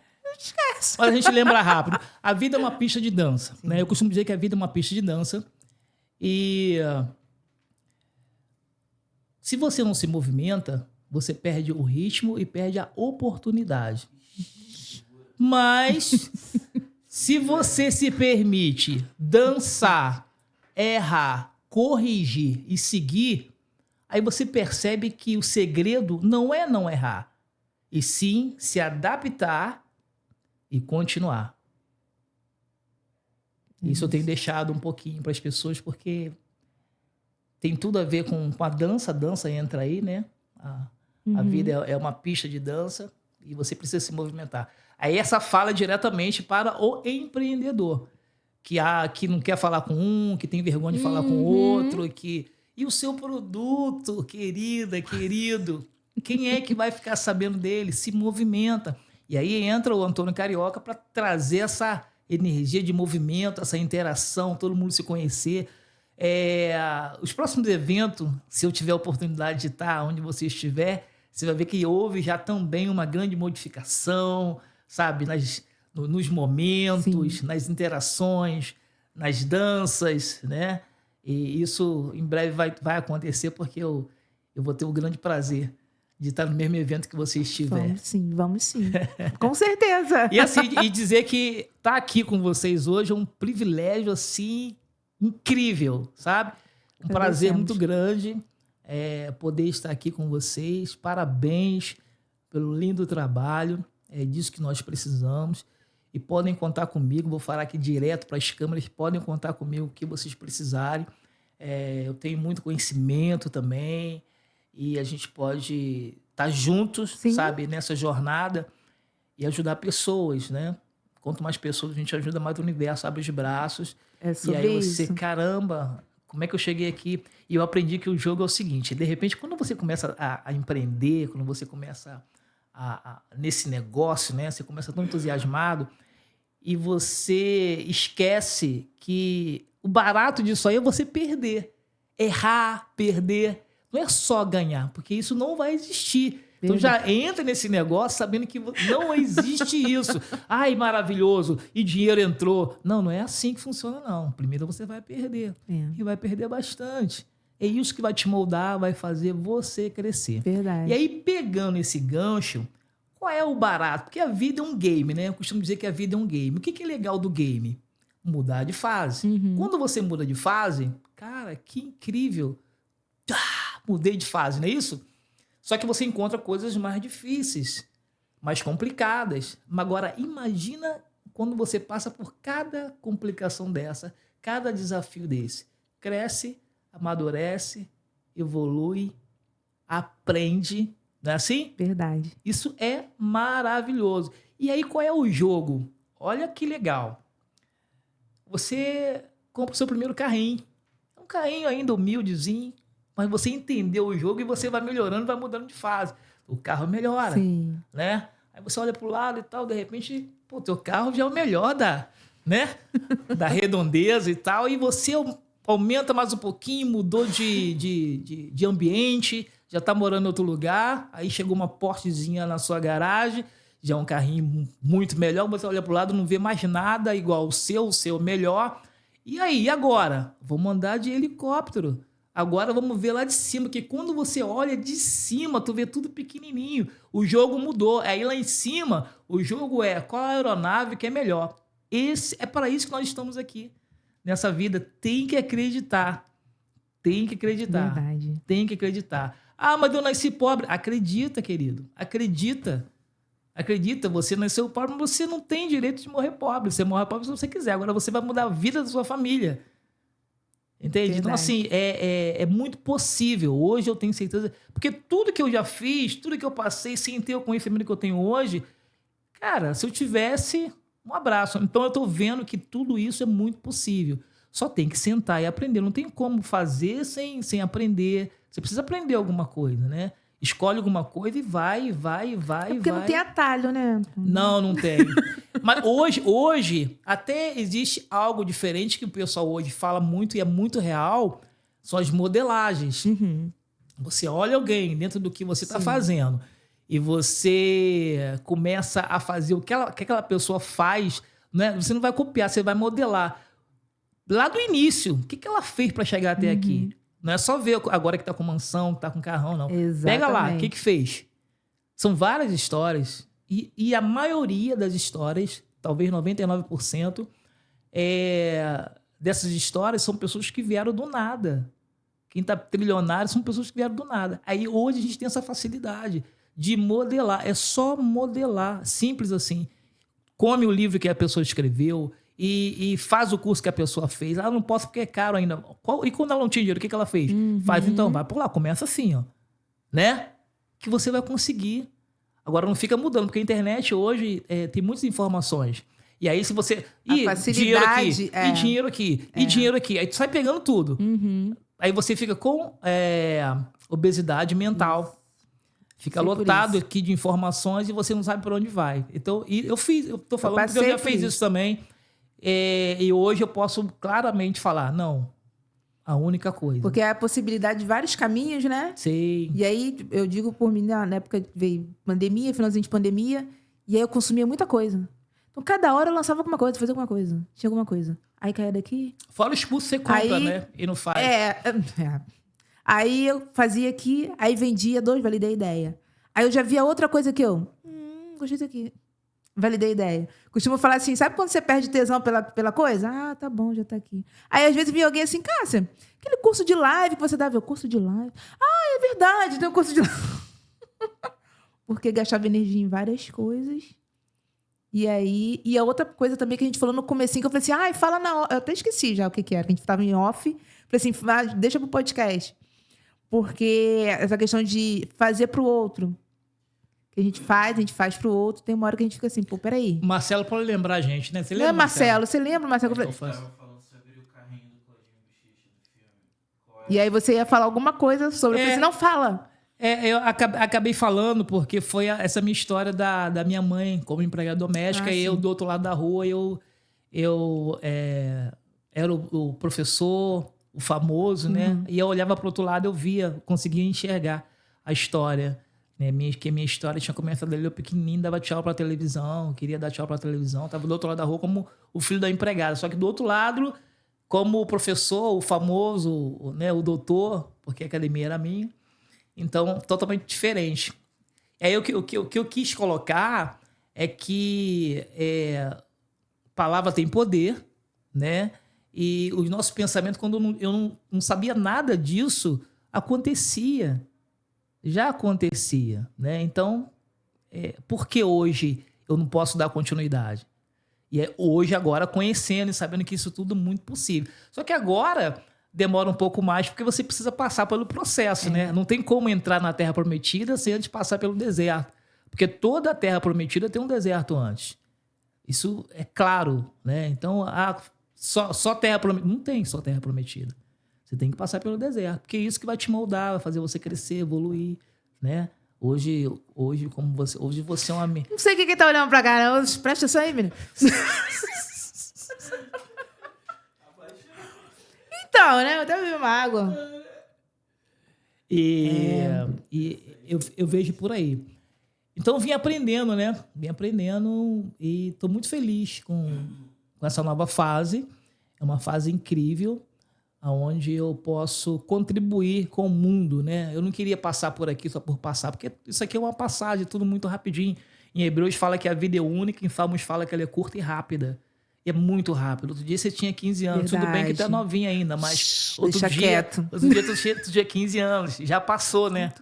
Mas a gente lembra rápido. A vida é uma pista de dança. Né? Eu costumo dizer que a vida é uma pista de dança. E se você não se movimenta, você perde o ritmo e perde a oportunidade. Mas se você se permite dançar, errar, corrigir e seguir, aí você percebe que o segredo não é não errar, e sim se adaptar e continuar. Isso eu tenho deixado um pouquinho para as pessoas, porque tem tudo a ver com a dança. A dança entra aí, né? A vida é uma pista de dança e você precisa se movimentar. Aí essa fala diretamente para o empreendedor, que não quer falar com um, que tem vergonha de falar com o outro, e o seu produto, querida, querido, quem é que vai ficar sabendo dele? Se movimenta. E aí entra o Antônio Carioca para trazer essa energia de movimento, essa interação, todo mundo se conhecer. Os próximos eventos, se eu tiver a oportunidade de estar onde você estiver, você vai ver que houve já também uma grande modificação, sabe, nos momentos, nas interações, nas danças, né? E isso em breve vai acontecer, porque eu vou ter o grande prazer de estar no mesmo evento que você estiver. Vamos sim. Com certeza. E assim, e dizer que estar aqui com vocês hoje é um privilégio, assim, incrível, sabe? Um prazer muito grande poder estar aqui com vocês. Parabéns pelo lindo trabalho. É disso que nós precisamos. E podem contar comigo, vou falar aqui direto para as câmeras, podem contar comigo o que vocês precisarem. Eu tenho muito conhecimento também, e a gente pode estar juntos, sabe, nessa jornada e ajudar pessoas, né? Quanto mais pessoas a gente ajuda, mais o universo abre os braços. E aí você, caramba, como é que eu cheguei aqui? E eu aprendi que o jogo é o seguinte, de repente, quando você começa a empreender, quando você começa nesse negócio, né? Você começa tão entusiasmado, e você esquece que o barato disso aí é você perder. Errar, perder. Não é só ganhar, porque isso não vai existir. Então já entra nesse negócio sabendo que não existe isso. Ai, maravilhoso, e dinheiro entrou. Não é assim que funciona, não. Primeiro você vai perder. E vai perder bastante. É isso que vai te moldar, vai fazer você crescer. Verdade. E aí, pegando esse gancho, qual é o barato? Porque a vida é um game, né? Eu costumo dizer que a vida é um game. O que é legal do game? Mudar de fase. Quando você muda de fase, cara, que incrível. Mudei de fase, não é isso? Só que você encontra coisas mais difíceis, mais complicadas. Mas agora, imagina quando você passa por cada complicação dessa, cada desafio desse. Cresce, amadurece, evolui, aprende. Não é assim? Verdade. Isso é maravilhoso. E aí, qual é o jogo? Olha que legal. Você compra o seu primeiro carrinho. É um carrinho ainda humildezinho, mas você entendeu o jogo e você vai melhorando, vai mudando de fase. O carro melhora, né? Aí você olha para o lado e tal, de repente, pô, teu carro já é o melhor né? da redondeza e tal, e você aumenta mais um pouquinho, mudou de ambiente, já está morando em outro lugar, aí chegou uma Porschezinha na sua garagem, já é um carrinho muito melhor, você olha para o lado não vê mais nada igual o seu melhor. E aí, e agora? Vamos andar de helicóptero. Agora vamos ver lá de cima, porque quando você olha de cima, tu vê tudo pequenininho. O jogo mudou. Aí lá em cima, o jogo é qual a aeronave que é melhor. É para isso que nós estamos aqui. Nessa vida, tem que acreditar. Tem que acreditar. Verdade. Tem que acreditar. Ah, mas eu nasci pobre. Acredita, querido. Acredita. Acredita, você nasceu pobre, mas você não tem direito de morrer pobre. Você morre pobre se você quiser. Agora você vai mudar a vida da sua família. Entende? Então, assim, é muito possível. Hoje eu tenho certeza... Porque tudo que eu já fiz, tudo que eu passei, sem ter o conhecimento que eu tenho hoje, cara, se eu tivesse, um abraço. Então, eu tô vendo que tudo isso é muito possível. Só tem que sentar e aprender. Não tem como fazer sem aprender. Você precisa aprender alguma coisa, né? Escolhe alguma coisa e vai. Porque não tem atalho, né? Não tem. Mas hoje, até existe algo diferente que o pessoal hoje fala muito e é muito real, são as modelagens. Uhum. Você olha alguém dentro do que você está fazendo e você começa a fazer o que aquela pessoa faz, né? Você não vai copiar, você vai modelar. Lá do início, o que ela fez para chegar até aqui? Não é só ver agora que tá com mansão, que tá com carrão, não. Exatamente. Pega lá, o que fez? São várias histórias. E a maioria das histórias, talvez 99%, dessas histórias são pessoas que vieram do nada. Quem tá trilionário são pessoas que vieram do nada. Aí hoje a gente tem essa facilidade de modelar. É só modelar. Simples assim. Come o livro que a pessoa escreveu e faz o curso que a pessoa fez. Ah, não posso porque é caro ainda. E quando ela não tinha dinheiro, o que ela fez? Faz então, vai por lá, começa assim, ó. Né? Que você vai conseguir. Agora não fica mudando, porque a internet hoje tem muitas informações. E aí se você... dinheiro aqui, e dinheiro aqui, e dinheiro aqui. Aí tu sai pegando tudo. Aí você fica com obesidade mental. Fica lotado aqui de informações e você não sabe para onde vai. Então, eu tô falando porque eu já fiz isso também. E hoje eu posso claramente falar, não, a única coisa. Porque é a possibilidade de vários caminhos, né? Sim. E aí, eu digo por mim, na época veio pandemia, finalzinho de pandemia, e aí eu consumia muita coisa. Então, cada hora eu lançava alguma coisa, fazia alguma coisa, tinha alguma coisa. Aí caía daqui. Fora os cursos você compra, né? E não faz. Aí eu fazia aqui, aí vendia 2, validei a ideia. Aí eu já via outra coisa que eu... gostei disso aqui. Validei a ideia. Costumo falar assim, sabe quando você perde tesão pela coisa? Ah, tá bom, já tá aqui. Aí, às vezes, vinha alguém assim, Cássia, aquele curso de live que você dava, o curso de live. Ah, é verdade, tem um curso de live. Porque gastava energia em várias coisas. E aí... E a outra coisa também que a gente falou no comecinho, que eu falei assim, fala na hora. Eu até esqueci já o que era, que a gente tava em off. Falei assim, deixa pro podcast. Porque essa questão de fazer pro outro... que a gente faz pro outro, tem uma hora que a gente fica assim, pô, peraí. Marcelo pode lembrar a gente, né? Você lembra, não é Marcelo? Você lembra, Marcelo? Eu estava falando sobre o carrinho do Claudinho Bochecha no filme. E aí você ia falar alguma coisa sobre... Eu falei assim, não fala. Eu acabei falando porque foi essa minha história da minha mãe como empregada doméstica e eu do outro lado da rua, eu era o professor, o famoso, né? E eu olhava para o outro lado, eu via, conseguia enxergar a história. Né? Que minha história tinha começado ali, eu pequenininho, dava tchau pra televisão, queria dar tchau pra televisão, tava do outro lado da rua como o filho da empregada, só que do outro lado, como o professor, o famoso, né, o doutor, porque a academia era minha, então totalmente diferente. Aí o que eu quis colocar é que palavra tem poder, né? E os nossos pensamentos, quando eu não sabia nada disso, acontecia. Já acontecia, né? Então, por que hoje eu não posso dar continuidade? E hoje, agora, conhecendo e sabendo que isso tudo é muito possível. Só que agora demora um pouco mais porque você precisa passar pelo processo, né? Não tem como entrar na Terra Prometida sem antes passar pelo deserto. Porque toda a Terra Prometida tem um deserto antes. Isso é claro, né? Então, só Terra Prometida... Não tem só Terra Prometida. Você tem que passar pelo deserto, porque é isso que vai te moldar, vai fazer você crescer, evoluir, né? Hoje você é uma... Não sei quem tá olhando pra cá, não. Presta atenção aí, menino. Então, né? Eu até bebi uma água. E eu vejo por aí. Então, eu vim aprendendo, né? Vim aprendendo e estou muito feliz com essa nova fase. É uma fase incrível, onde eu posso contribuir com o mundo, né? Eu não queria passar por aqui só por passar, porque isso aqui é uma passagem, tudo muito rapidinho. Em Hebreus fala que a vida é única, em Salmos fala que ela é curta e rápida. E é muito rápido. Outro dia você tinha 15 anos, Verdade. Tudo bem que tá novinha ainda, mas outro Deixa dia quieto. tu tinha 15 anos, já passou, né?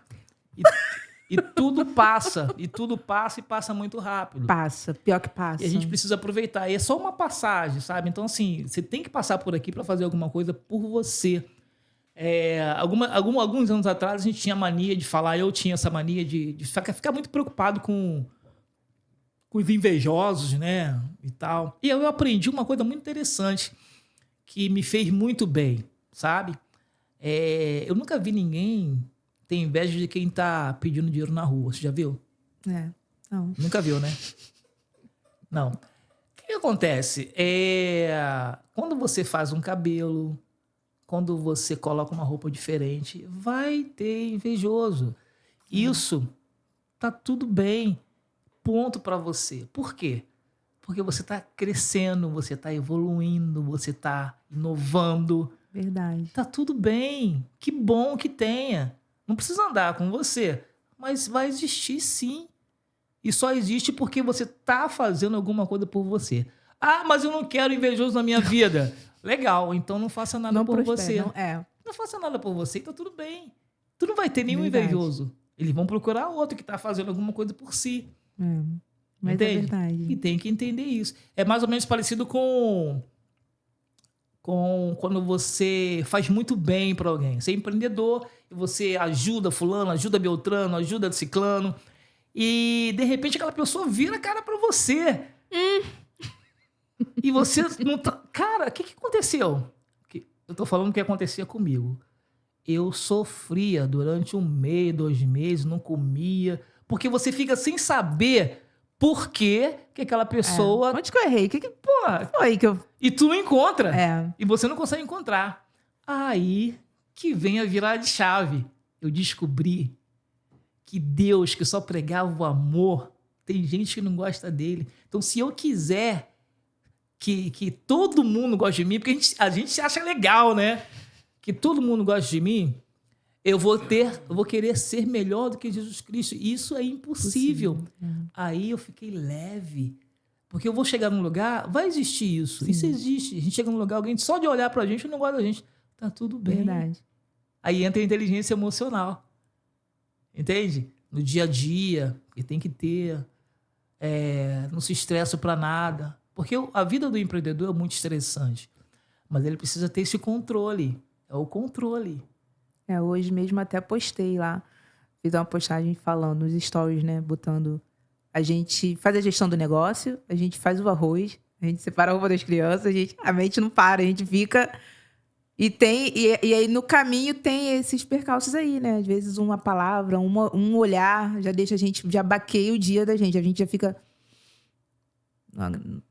E tudo passa. E tudo passa e passa muito rápido. Passa, pior que passa. E a gente precisa aproveitar. E é só uma passagem, sabe? Então, assim, você tem que passar por aqui para fazer alguma coisa por você. Alguns anos atrás, a gente tinha mania de falar, eu tinha essa mania de ficar muito preocupado com os invejosos, né? E tal. E eu aprendi uma coisa muito interessante que me fez muito bem, sabe? Eu nunca vi ninguém ter inveja de quem tá pedindo dinheiro na rua. Você já viu? Não. Nunca viu, né? Não. O que acontece? Quando você faz um cabelo, quando você coloca uma roupa diferente, vai ter invejoso. Isso tá tudo bem. Ponto para você. Por quê? Porque você tá crescendo, você tá evoluindo, você tá inovando. Verdade. Tá tudo bem. Que bom que tenha. Não precisa andar com você, mas vai existir sim. E só existe porque você tá fazendo alguma coisa por você. Ah, mas eu não quero invejoso na minha vida. Legal, então não faça nada por você. Não faça nada por você e tá tudo bem. Tu não vai ter nenhum invejoso. Eles vão procurar outro que tá fazendo alguma coisa por si. Mas entende? é verdade. E tem que entender isso. É mais ou menos parecido com quando você faz muito bem para alguém. Você é empreendedor e você ajuda fulano, ajuda Beltrano, ajuda ciclano. E, de repente, aquela pessoa vira a cara para você. E você não tá... Cara, o que aconteceu? Eu tô falando o que acontecia comigo. Eu sofria durante 1 mês, 2 meses, não comia. Porque você fica sem saber por que aquela pessoa... Onde que eu errei? Porra, foi que eu... E tu não encontra. E você não consegue encontrar. Aí que vem a virada de chave. Eu descobri que Deus, que só pregava o amor, tem gente que não gosta dele. Então, se eu quiser que todo mundo goste de mim, porque a gente acha legal, né? Que todo mundo goste de mim, eu vou querer ser melhor do que Jesus Cristo. Isso é impossível. Aí eu fiquei leve. Porque eu vou chegar num lugar, vai existir isso. Sim. Isso existe. A gente chega num lugar, alguém só de olhar pra gente não gosta da gente. Tá tudo bem. Verdade. Aí entra a inteligência emocional. Entende? No dia a dia, que tem que ter. Não se estressa pra nada. Porque a vida do empreendedor é muito estressante. Mas ele precisa ter esse controle. É o controle. Hoje mesmo até postei lá. Fiz uma postagem falando nos stories, né? Botando... A gente faz a gestão do negócio, a gente faz o arroz, a gente separa a roupa das crianças, a mente não para, a gente fica... E aí no caminho tem esses percalços aí, né? Às vezes uma palavra, um olhar já deixa a gente, já baqueia o dia da gente. A gente já fica...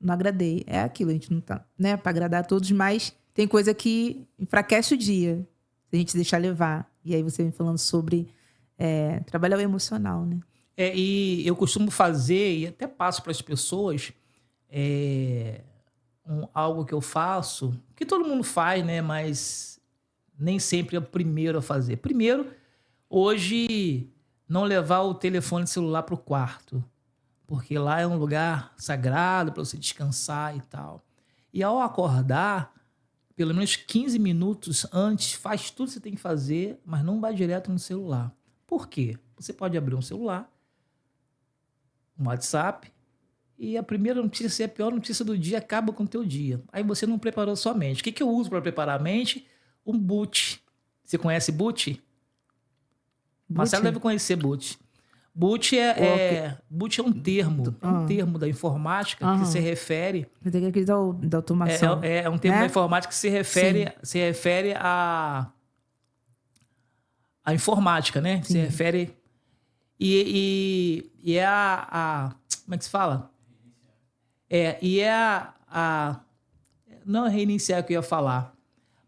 Não agradei. É aquilo, a gente não tá, né? Pra agradar a todos, mas tem coisa que enfraquece o dia, se a gente deixar levar. E aí você vem falando sobre trabalhar o emocional, né? E eu costumo fazer, e até passo para as pessoas, algo que eu faço, que todo mundo faz, né? Mas nem sempre é o primeiro a fazer. Primeiro, hoje, não levar o telefone celular para o quarto, porque lá é um lugar sagrado para você descansar e tal. E ao acordar, pelo menos 15 minutos antes, faz tudo que você tem que fazer, mas não vai direto no celular. Por quê? Você pode abrir um celular, um WhatsApp, e a primeira notícia, a pior notícia do dia, acaba com o teu dia. Aí você não preparou sua mente. O que eu uso para preparar a mente? Um boot. Você conhece boot? Marcelo deve conhecer boot. Boot boot é um termo da informática que se refere... Tem aquele da automação. É um termo da informática que se refere à informática, né? Sim. Se refere... E é como é que se fala? Não é reiniciar que eu ia falar.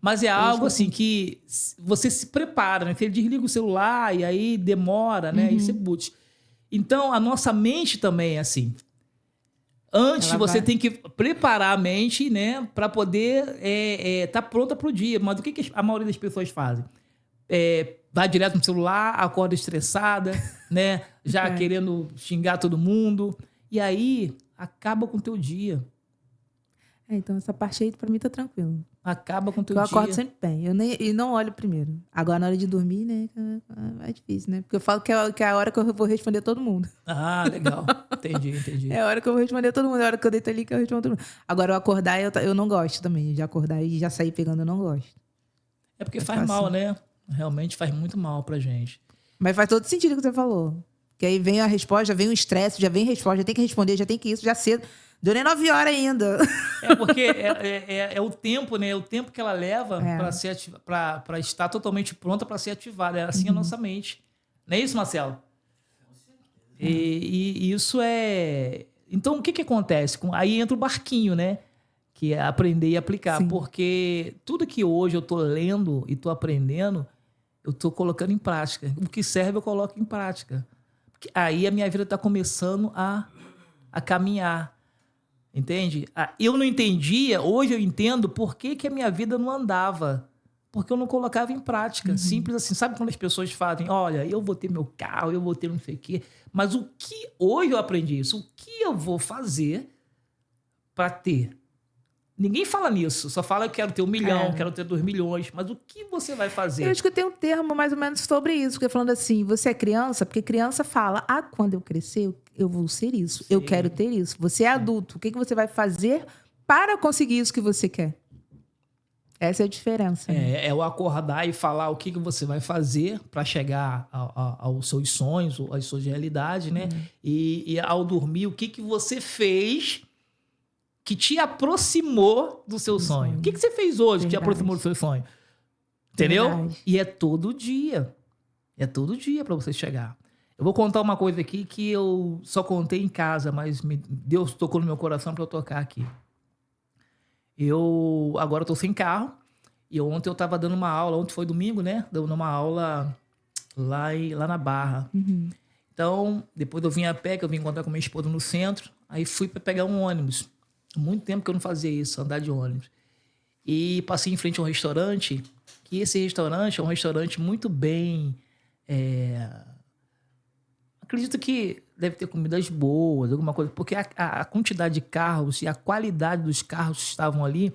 Mas é algo assim que você se prepara, né? Você desliga o celular e aí demora, né? Isso é boot. Então, a nossa mente também é assim. Antes, você tem que preparar a mente, né? Para poder estar pronta para o dia. Mas o que a maioria das pessoas fazem? Vai direto no celular, acorda estressada, né? Já querendo xingar todo mundo. E aí, acaba com o teu dia. Então essa parte aí pra mim tá tranquilo. Acaba com o teu Eu dia. acordo sempre bem. E não olho primeiro. Agora, na hora de dormir, né? É difícil, né? Porque eu falo que é a hora que eu vou responder todo mundo. Ah, legal. Entendi. É a hora que eu vou responder todo mundo. É a hora que eu deito ali que eu respondo todo mundo. Agora, eu acordar, eu não gosto também. De acordar e já sair pegando, eu não gosto. É porque faz mal, né? Realmente faz muito mal pra gente. Mas faz todo sentido o que você falou. Que aí vem a resposta, já vem o estresse, já vem a resposta, já tem que responder, já tem que isso, já cedo. Deu nem 9 horas ainda. É porque é o tempo, né? É o tempo que ela leva para estar totalmente pronta para ser ativada. É assim a nossa mente. Não é isso, Marcelo? E isso é... Então, o que acontece? Aí entra o barquinho, né? Que é aprender e aplicar. Sim. Porque tudo que hoje eu tô lendo e tô aprendendo, eu tô colocando em prática. O que serve, eu coloco em prática. Porque aí a minha vida está começando a caminhar. Entende? Eu não entendia, hoje eu entendo por que a minha vida não andava. Porque eu não colocava em prática. Simples assim. Sabe quando as pessoas fazem, olha, eu vou ter meu carro, eu vou ter não sei o quê. Mas o que... Hoje eu aprendi isso. O que eu vou fazer para ter? Ninguém fala nisso. Só fala que quero ter 1 milhão, quero ter 2 milhões. Mas o que você vai fazer? Eu escutei um termo mais ou menos sobre isso. Porque falando assim, você é criança, porque criança fala, quando eu crescer, eu vou ser isso. Sim. Eu quero ter isso. Você é adulto. O que você vai fazer para conseguir isso que você quer? Essa é a diferença. Né? É o acordar e falar o que você vai fazer para chegar aos seus sonhos, às suas realidades, né? E ao dormir, o que você fez que te aproximou do seu sonho. O que você fez hoje que te aproximou do seu sonho? Entendeu? Verdade. E é todo dia. É todo dia para você chegar. Eu vou contar uma coisa aqui que eu só contei em casa, mas Deus tocou no meu coração para eu tocar aqui. Agora eu tô sem carro. E ontem eu tava dando uma aula. Ontem foi domingo, né? Dando uma aula lá na Barra. Então, depois eu vim a pé, que eu vim encontrar com minha esposa no centro. Aí fui para pegar um ônibus. Muito tempo que eu não fazia isso, andar de ônibus. E passei em frente a um restaurante, que esse restaurante é um restaurante muito bem... Acredito que deve ter comidas boas, alguma coisa, porque a quantidade de carros e a qualidade dos carros que estavam ali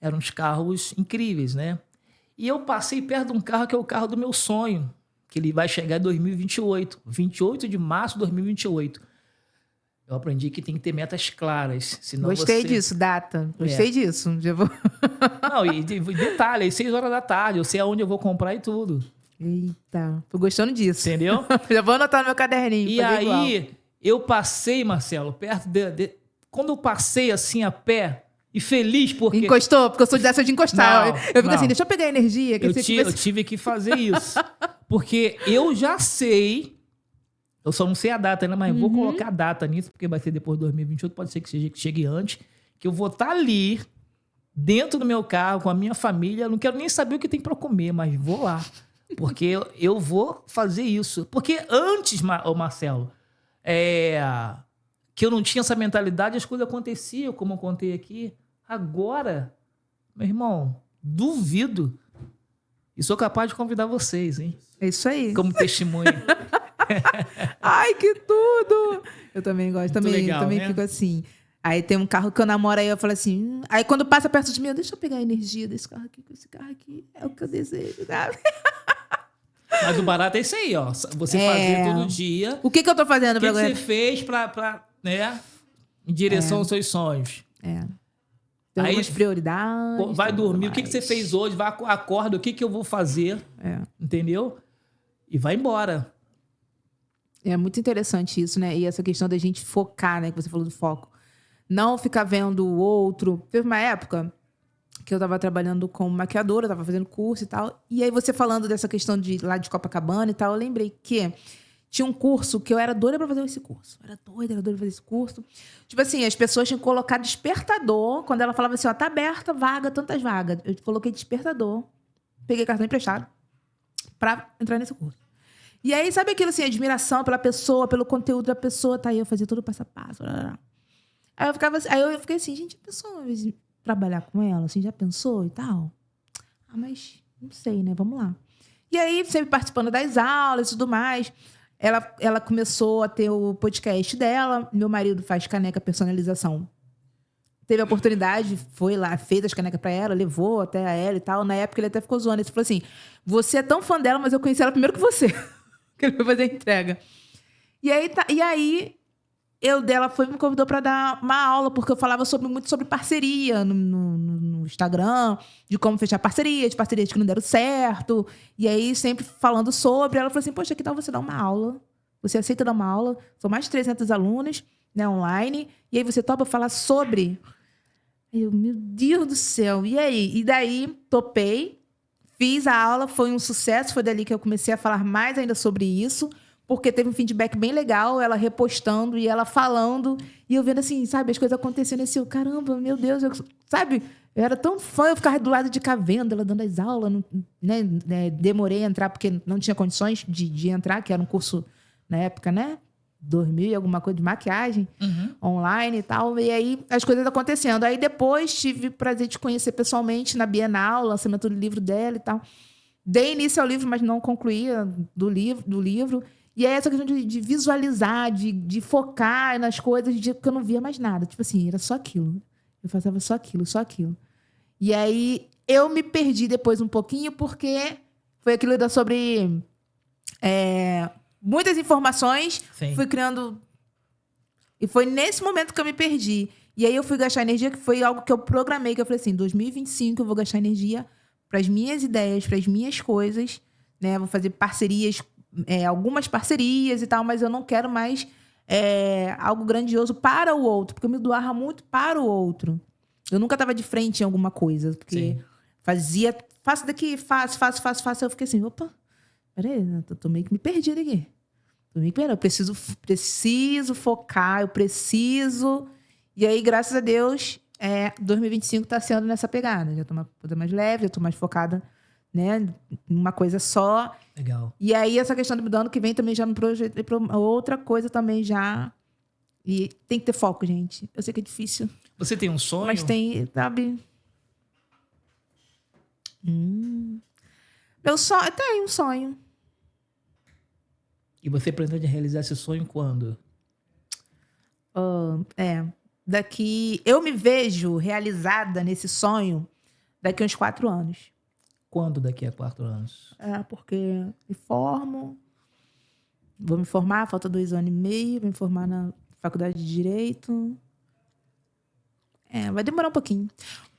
eram uns carros incríveis, né? E eu passei perto de um carro que é o carro do meu sonho, que ele vai chegar em 2028, 28 de março de 2028. Eu aprendi que tem que ter metas claras, senão Gostei disso, data. Gostei disso. Já vou... Não, e detalhe, às 6 horas da tarde, eu sei aonde eu vou comprar e tudo. Eita, tô gostando disso. Entendeu? Já vou anotar no meu caderninho. E aí, eu passei, Marcelo, perto quando eu passei assim a pé, e feliz porque... Encostou? Porque eu sou dessa de encostar. Não, eu fico assim, deixa eu pegar a energia. Que eu tive que fazer isso. Porque eu já sei... Eu só não sei a data ainda, mas vou colocar a data nisso, porque vai ser depois de 2028, pode ser que chegue antes, que eu vou estar ali, dentro do meu carro, com a minha família. Eu não quero nem saber o que tem para comer, mas vou lá. Porque eu vou fazer isso. Porque antes, Marcelo, que eu não tinha essa mentalidade, as coisas aconteciam, como eu contei aqui. Agora, meu irmão, duvido. E sou capaz de convidar vocês, hein? É isso aí. Como testemunha. Ai, que tudo! Eu também gosto. Muito legal, também né? fico assim. Aí tem um carro que eu namoro, aí eu falo assim... Aí quando passa perto de mim, deixa eu pegar a energia desse carro aqui, que esse carro aqui é o que eu desejo, sabe? Mas o barato é isso aí, ó. Você fazer todo dia. O que eu tô fazendo O que pra você fez né? Em direção aos seus sonhos. Tem Aí, algumas prioridades. Vai dormir. O que mais. você fez hoje? Acorda. O que eu vou fazer? Entendeu? E vai embora. É muito interessante isso, né? E essa questão da gente focar, né? Que você falou do foco. Não ficar vendo o outro. Teve uma época que eu tava trabalhando como maquiadora, eu tava fazendo curso e tal. E aí você falando dessa questão de lá de Copacabana e tal, eu lembrei que tinha um curso que eu era doida pra fazer esse curso. Eu era doida pra fazer esse curso. Tipo assim, as pessoas tinham que colocar despertador. Quando ela falava assim, ó, tá aberta vaga, tantas vagas. Eu coloquei despertador. Peguei cartão emprestado pra entrar nesse curso. E aí, sabe aquilo assim, admiração pela pessoa, pelo conteúdo da pessoa, tá aí, eu fazia todo passo a passo. Blá, blá, blá. Aí eu fiquei assim, gente, a pessoa trabalhar com ela, assim, já pensou e tal? Mas não sei, né? Vamos lá. E aí, sempre participando das aulas e tudo mais, ela começou a ter o podcast dela. Meu marido faz caneca personalização teve a oportunidade, foi lá, fez as canecas pra ela, levou até a ela e tal. Na época ele até ficou zoando. Ele falou assim, você é tão fã dela, mas eu conheci ela primeiro que você. Que ele foi fazer a entrega. E aí ela foi e me convidou para dar uma aula, porque eu falava muito sobre parceria no Instagram, de como fechar parceria, de parcerias que não deram certo. E aí, sempre falando sobre. Ela falou assim, poxa, que tal você dar uma aula? Você aceita dar uma aula? São mais de 300 alunos, né, online. E aí você topa falar sobre... Eu, meu Deus do céu. E aí? E daí, topei. Fiz a aula, foi um sucesso. Foi dali que eu comecei a falar mais ainda sobre isso. Porque teve um feedback bem legal, ela repostando e ela falando. E eu vendo assim, sabe, as coisas acontecendo assim. Caramba, meu Deus. Sabe, eu era tão fã, eu ficava do lado de cá vendo ela dando as aulas. Né, demorei a entrar porque não tinha condições de entrar, que era um curso na época, né? 2000 e alguma coisa de maquiagem, online e tal. E aí, as coisas acontecendo. Aí, depois, tive o prazer de conhecer pessoalmente na Bienal, o lançamento do livro dela e tal. Dei início ao livro, mas não concluía do livro. E aí, essa questão de visualizar, de focar nas coisas, porque eu não via mais nada. Tipo assim, era só aquilo. Eu fazia só aquilo, só aquilo. E aí, eu me perdi depois um pouquinho, porque foi aquilo sobre... muitas informações, Sim. fui criando... E foi nesse momento que eu me perdi. E aí eu fui gastar energia, que foi algo que eu programei, que eu falei assim, 2025 eu vou gastar energia para as minhas ideias, para as minhas coisas, né? Vou fazer parcerias, algumas parcerias e tal, mas eu não quero mais algo grandioso para o outro, porque eu me doava muito para o outro. Eu nunca estava de frente em alguma coisa, porque faço daqui, faço. Eu fiquei assim, opa, peraí, tô meio que me perdido aqui. Eu preciso focar, eu preciso... E aí, graças a Deus, 2025 está sendo nessa pegada. Já estou uma coisa mais leve, já estou mais focada, né, em uma coisa só. Legal. E aí, essa questão do ano que vem também já me projetei para outra coisa também já. E tem que ter foco, gente. Eu sei que é difícil. Você tem um sonho? Mas tem, sabe? Meu sonho... Eu tenho um sonho. E você pretende realizar esse sonho quando? Daqui... Eu me vejo realizada nesse sonho daqui a uns 4 anos. Quando daqui a 4 anos? Porque me formo, vou me formar, falta 2 anos e meio, vou me formar na faculdade de Direito. Vai demorar um pouquinho.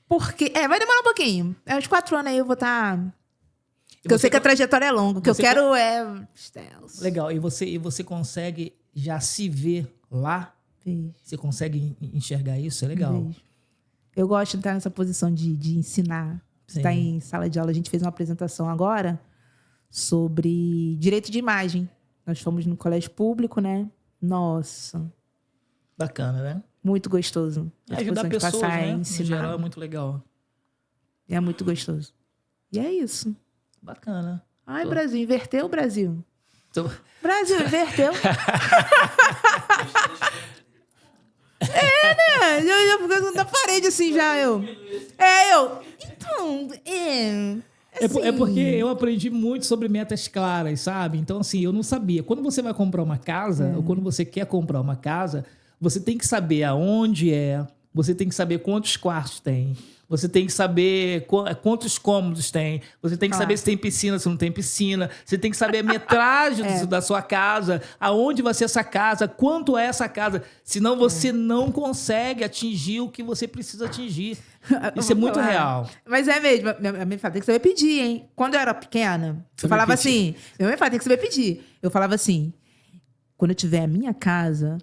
Vai demorar um pouquinho. Uns 4 anos aí eu vou estar... Porque eu sei que a trajetória é longa. O que eu quero Legal. E você consegue já se ver lá? Vejo. Você consegue enxergar isso? É legal. Vejo. Eu gosto de estar nessa posição de ensinar. Estar em sala de aula. A gente fez uma apresentação agora sobre direito de imagem. Nós fomos no colégio público, né? Nossa. Bacana, né? Muito gostoso. Ajudar pessoas, passar, né? ensinar. No geral, é muito legal. É muito gostoso. E é isso. Bacana. Ai, Brasil, inverteu o Brasil. Tô... Brasil, inverteu. Né? Eu fico na parede assim já, eu. Então, assim. É porque eu aprendi muito sobre metas claras, sabe? Então, assim, eu não sabia. Quando você vai comprar uma casa, ou quando você quer comprar uma casa, você tem que saber aonde você tem que saber quantos quartos tem, você tem que saber quantos cômodos tem, você tem que saber se tem piscina, se não tem piscina, você tem que saber a metragem da sua casa, aonde vai ser essa casa, quanto é essa casa, senão você não consegue atingir o que você precisa atingir. Isso é muito real. Mas é mesmo, minha mãe fala, tem que saber pedir, hein? Quando eu era pequena, eu falava assim, minha mãe fala, tem que saber pedir. Eu falava assim, quando eu tiver a minha casa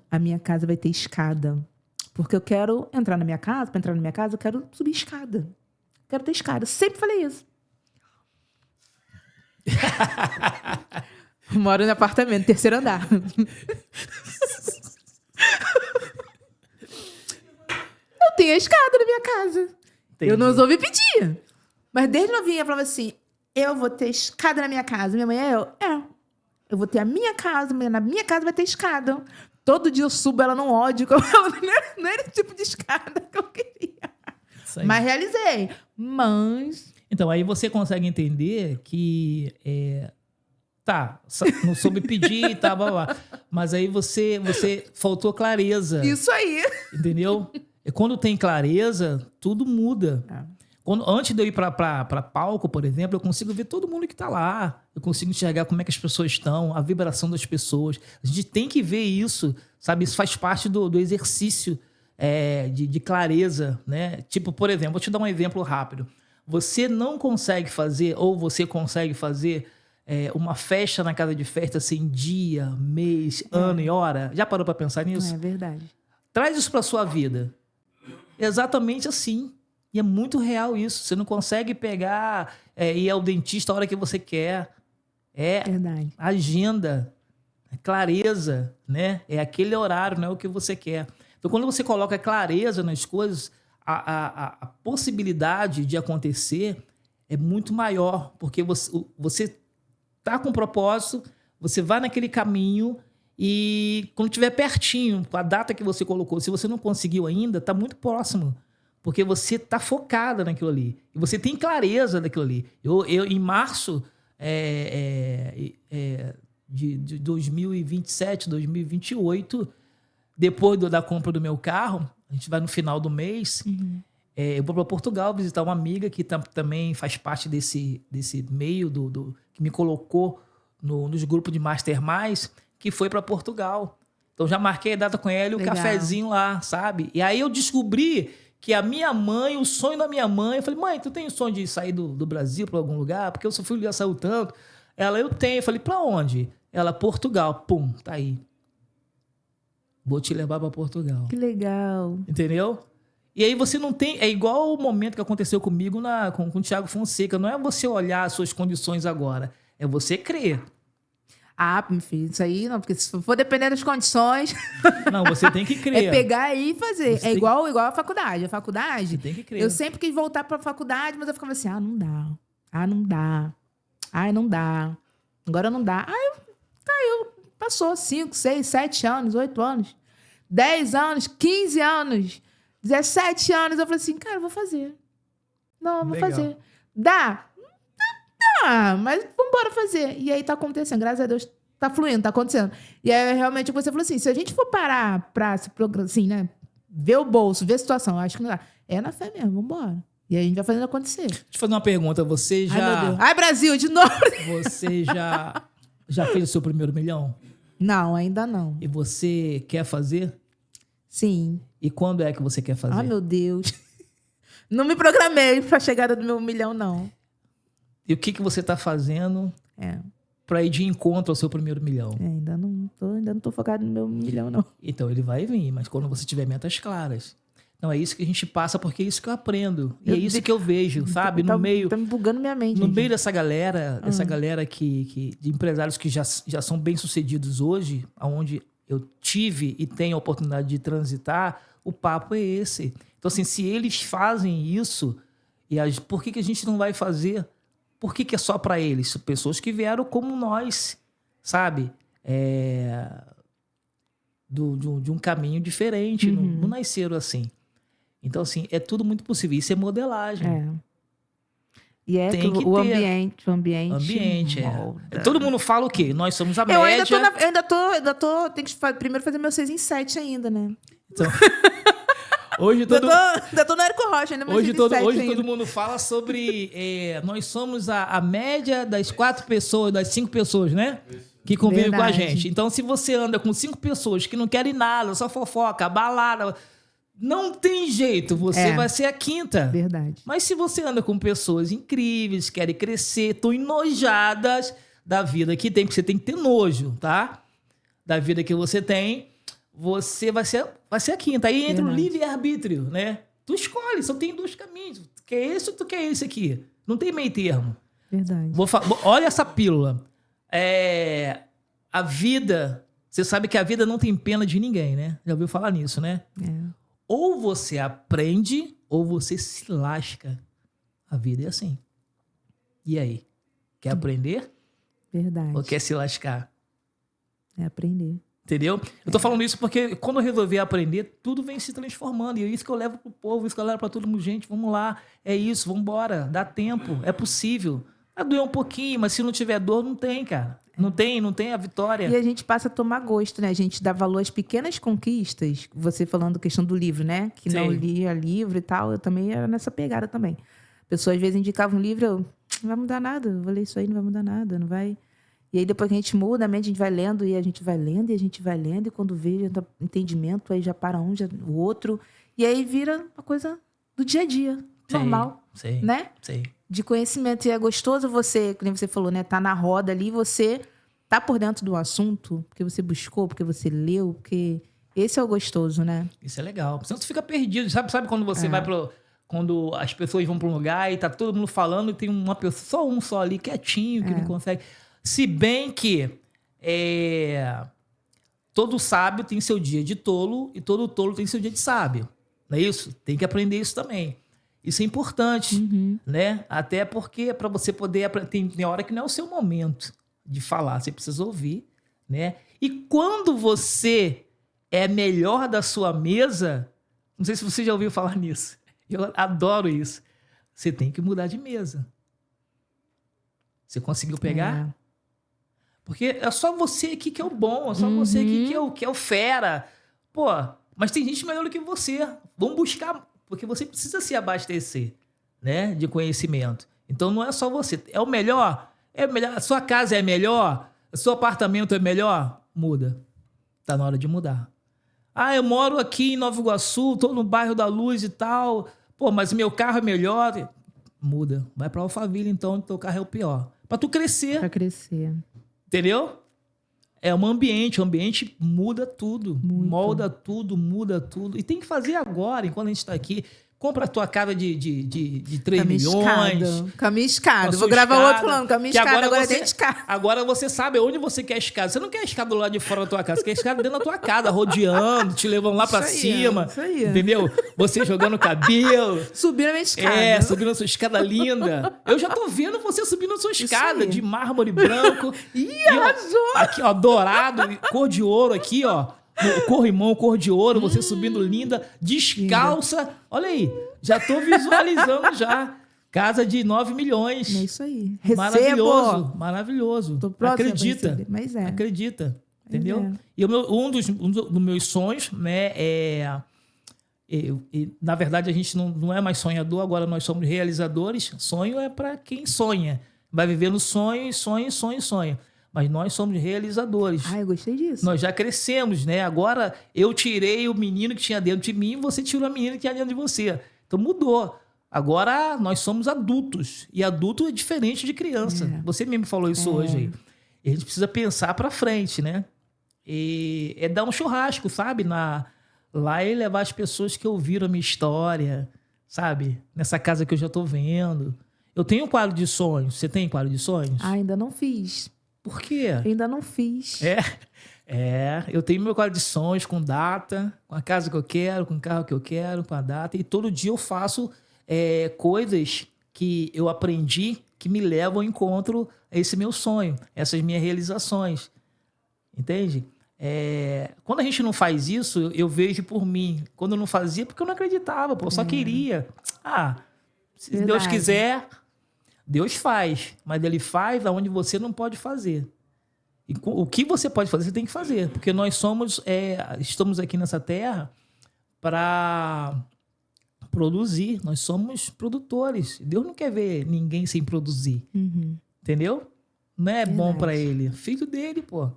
vai ter escada. Porque eu quero entrar na minha casa, para entrar na minha casa, eu quero subir escada. Quero ter escada. Eu sempre falei isso. Moro em apartamento, 3º andar. Eu tenho a escada na minha casa. Entendi. Eu não soube pedir. Mas desde novinha eu falava assim, eu vou ter escada na minha casa. Minha mãe eu vou ter a minha casa, na minha casa vai ter escada. Todo dia eu subo ela num ódio. Não era o tipo de escada que eu queria. Mas realizei. Então, aí você consegue entender que... não soube pedir e blá, blá. Mas aí você faltou clareza. Isso aí. Entendeu? E quando tem clareza, tudo muda. É. Antes de eu ir para palco, por exemplo, eu consigo ver todo mundo que está lá. Eu consigo enxergar como é que as pessoas estão, a vibração das pessoas. A gente tem que ver isso, sabe? Isso faz parte do exercício de clareza, né? Tipo, por exemplo, vou te dar um exemplo rápido. Você não consegue fazer, ou você consegue fazer uma festa na casa de festa sem dia, mês, ano e hora? Já parou para pensar nisso? É verdade. Traz isso para sua vida. Exatamente assim. E é muito real isso. Você não consegue pegar e ir ao dentista a hora que você quer. É Verdade. agenda, é clareza, né? É aquele horário, não é o que você quer. Então, quando você coloca clareza nas coisas, a possibilidade de acontecer é muito maior, porque você tá com um propósito, você vai naquele caminho e quando estiver pertinho, com a data que você colocou, se você não conseguiu ainda, tá muito próximo. Porque você está focada naquilo ali. E você tem clareza daquilo ali. Eu em março de 2027, 2028, depois da compra do meu carro, a gente vai no final do mês, eu vou para Portugal visitar uma amiga que também faz parte desse meio que me colocou nos grupos de Masterminds, que foi para Portugal. Então já marquei a data com ela e o cafezinho lá, sabe? E aí eu descobri que a minha mãe, o sonho da minha mãe, eu falei, mãe, tu tem o sonho de sair do Brasil para algum lugar? Porque eu só fui já saiu tanto. Ela, eu tenho. Eu falei, para onde? Ela, Portugal. Pum, tá aí. Vou te levar para Portugal. Que legal. Entendeu? E aí você não tem... É igual o momento que aconteceu comigo com o Thiago Fonseca. Não é você olhar as suas condições agora. É você crer. Ah, meu filho, isso aí não, porque se for depender das condições, Não, você tem que crer. é pegar aí e fazer. Você É igual a faculdade. A faculdade, Você tem que crer. eu sempre quis voltar pra faculdade, mas eu ficava assim, não dá. Não dá. Não dá. Agora não dá. Passou 5, 6, 7 anos, 8 anos, 10 anos, 15 anos, 17 anos. Eu falei assim, cara, eu vou fazer. Não, eu vou Legal. fazer. Dá? Mas vambora fazer. E aí tá acontecendo, graças a Deus, tá fluindo, tá acontecendo. E aí realmente você falou assim, se a gente for parar pra se programar, assim, né? Ver o bolso, ver a situação, eu acho que não dá. É na fé mesmo, vambora. E aí a gente vai fazendo acontecer. Deixa eu fazer uma pergunta. Você Ai, meu já... Deus. Ai, Brasil, de novo. Você já fez o seu primeiro milhão? Não, ainda não. E você quer fazer? Sim. E quando é que você quer fazer? Ai, meu Deus. Não me programei pra chegada do meu milhão, não. E o que você está fazendo para ir de encontro ao seu primeiro milhão? Ainda não tô focado no meu milhão, não. Então ele vai vir, mas quando você tiver metas claras. Então é isso que a gente passa, porque é isso que eu aprendo. E é isso que eu vejo, sabe? Tá No meio... me bugando minha mente. No gente. meio dessa galera de empresários que já são bem-sucedidos hoje, onde eu tive e tenho a oportunidade de transitar, o papo é esse. Então, assim, se eles fazem isso, por que a gente não vai fazer? Por que é só para eles? São pessoas que vieram como nós, sabe? De um caminho diferente, não nasceram assim. Então, assim, é tudo muito possível. Isso é modelagem. E Tem que o ter. ambiente. Molda. Todo mundo fala o quê? Nós somos a Eu média. ainda tô. Tem que primeiro fazer meu 6 em 7 ainda, né? Então, hoje Ainda tô no Érico Rocha, ainda meu 6 em 7 hoje ainda. todo mundo fala sobre nós somos a média das 4 pessoas, das 5 pessoas, né? Que convivem com a Verdade. gente. Então, se você anda com 5 pessoas que não querem nada, só fofoca, balada, não tem jeito, você vai ser a quinta. Verdade. Mas se você anda com pessoas incríveis, querem crescer, estão enojadas da vida que tem, porque você tem que ter nojo, tá? Da vida que você tem, você vai ser a quinta. Aí entra o livre-arbítrio, né? Tu escolhe, só tem 2 caminhos. Tu quer esse ou tu quer esse aqui? Não tem meio termo. Verdade. Olha essa pílula. A vida... Você sabe que a vida não tem pena de ninguém, né? Já ouviu falar nisso, né? Ou você aprende, ou você se lasca. A vida é assim. E aí? Quer aprender? Verdade. Ou quer se lascar? É aprender. Entendeu? Eu tô falando isso porque quando eu resolvi aprender, tudo vem se transformando. E é isso que eu levo pro povo, isso que eu levo pra todo mundo. Gente, vamos lá. É isso, vamos embora. Dá tempo. É possível. Vai doer um pouquinho, mas se não tiver dor, não tem, cara. Não tem a vitória. E a gente passa a tomar gosto, né? A gente dá valor às pequenas conquistas. Você falando questão do livro, né? Que não Sim. lia livro e tal. Eu também era nessa pegada também. Pessoas às vezes indicavam um livro, eu, não vai mudar nada. Eu vou ler isso aí, não vai mudar nada, não vai... E aí depois que a gente muda a mente, a gente vai lendo, e a gente vai lendo, e a gente vai lendo, e quando vê, já dá entendimento, aí já para um, já o outro. E aí vira uma coisa do dia a dia, normal, Sei, né? sei. De conhecimento. E é gostoso você, como você falou, né? Tá na roda ali, você tá por dentro do assunto, porque você buscou, porque você leu, porque esse é o gostoso, né? Isso é legal. Senão você fica perdido. Sabe quando você vai pro... Quando as pessoas vão para um lugar e tá todo mundo falando e tem uma pessoa, só ali quietinho, que não consegue... Se bem que todo sábio tem seu dia de tolo e todo tolo tem seu dia de sábio. Não é isso? Tem que aprender isso também. Isso é importante, né? Até porque para você poder... Tem hora que não é o seu momento de falar. Você precisa ouvir, né? E quando você é melhor da sua mesa... Não sei se você já ouviu falar nisso. Eu adoro isso. Você tem que mudar de mesa. Você conseguiu pegar? Porque é só você aqui que é o bom, é só você aqui que é o fera. Pô, mas tem gente melhor do que você. Vamos buscar, porque você precisa se abastecer, né, de conhecimento. Então não é só você. É o melhor? É melhor. A sua casa é melhor? O seu apartamento é melhor? Muda. Tá na hora de mudar. Ah, eu moro aqui em Nova Iguaçu, tô no bairro da Luz e tal. Pô, mas meu carro é melhor. Muda. Vai pra Alphaville, então, teu carro é o pior. Pra tu crescer. Pra crescer. Entendeu? É um ambiente. O ambiente muda tudo. Muito. Molda tudo, muda tudo. E tem que fazer agora, enquanto a gente tá aqui. Compra a tua casa de 3 milhões. Caminho escada. Com a Vou sua gravar escada, outro falando. Caminho que escada, agora você, tem escada. Agora você sabe onde você quer a escada. Você não quer a escada do lado de fora da tua casa. Você quer a escada dentro da tua casa, rodeando, te levando lá pra Isso aí, cima. isso aí. Entendeu? Você jogando cabelo. Subindo a minha escada. Subindo a sua escada linda. Eu já tô vendo você subindo a sua escada aí. de mármore branco. Ih, arrasou! Aqui, ó, dourado, cor de ouro aqui, ó. Corrimão, cor de ouro, você subindo linda, descalça. Olha aí, já tô visualizando já. Casa de 9 milhões. É isso aí. Recebo. Maravilhoso, maravilhoso. Tô próxima pra Acredita. receber, mas é. Acredita, entendeu? É. E um dos meus sonhos, né, na verdade, a gente não é mais sonhador, agora nós somos realizadores. Sonho é para quem sonha. Vai viver no sonho, sonha. Mas nós somos realizadores. Ah, eu gostei disso. Nós já crescemos, né? Agora eu tirei o menino que tinha dentro de mim e você tirou a menina que tinha dentro de você. Então mudou. Agora nós somos adultos. E adulto é diferente de criança. Você mesmo falou isso hoje aí. E a gente precisa pensar para frente, né? E é dar um churrasco, sabe? Lá e levar as pessoas que ouviram a minha história, sabe? Nessa casa que eu já tô vendo. Eu tenho um quadro de sonhos. Você tem quadro de sonhos? Ah, ainda não fiz. Por quê? Ainda não fiz. Eu tenho meu quadro de sonhos com data, com a casa que eu quero, com o carro que eu quero, com a data. E todo dia eu faço coisas que eu aprendi que me levam ao encontro a esse meu sonho, essas minhas realizações. Entende? Quando a gente não faz isso, eu vejo por mim. Quando eu não fazia, porque eu não acreditava, pô, eu só queria. Se Verdade. Deus quiser, Deus faz, mas Ele faz aonde você não pode fazer. E o que você pode fazer, você tem que fazer. Porque nós estamos aqui nessa terra para produzir. Nós somos produtores. Deus não quer ver ninguém sem produzir. Entendeu? Não é bom para Ele. Filho dele, pô.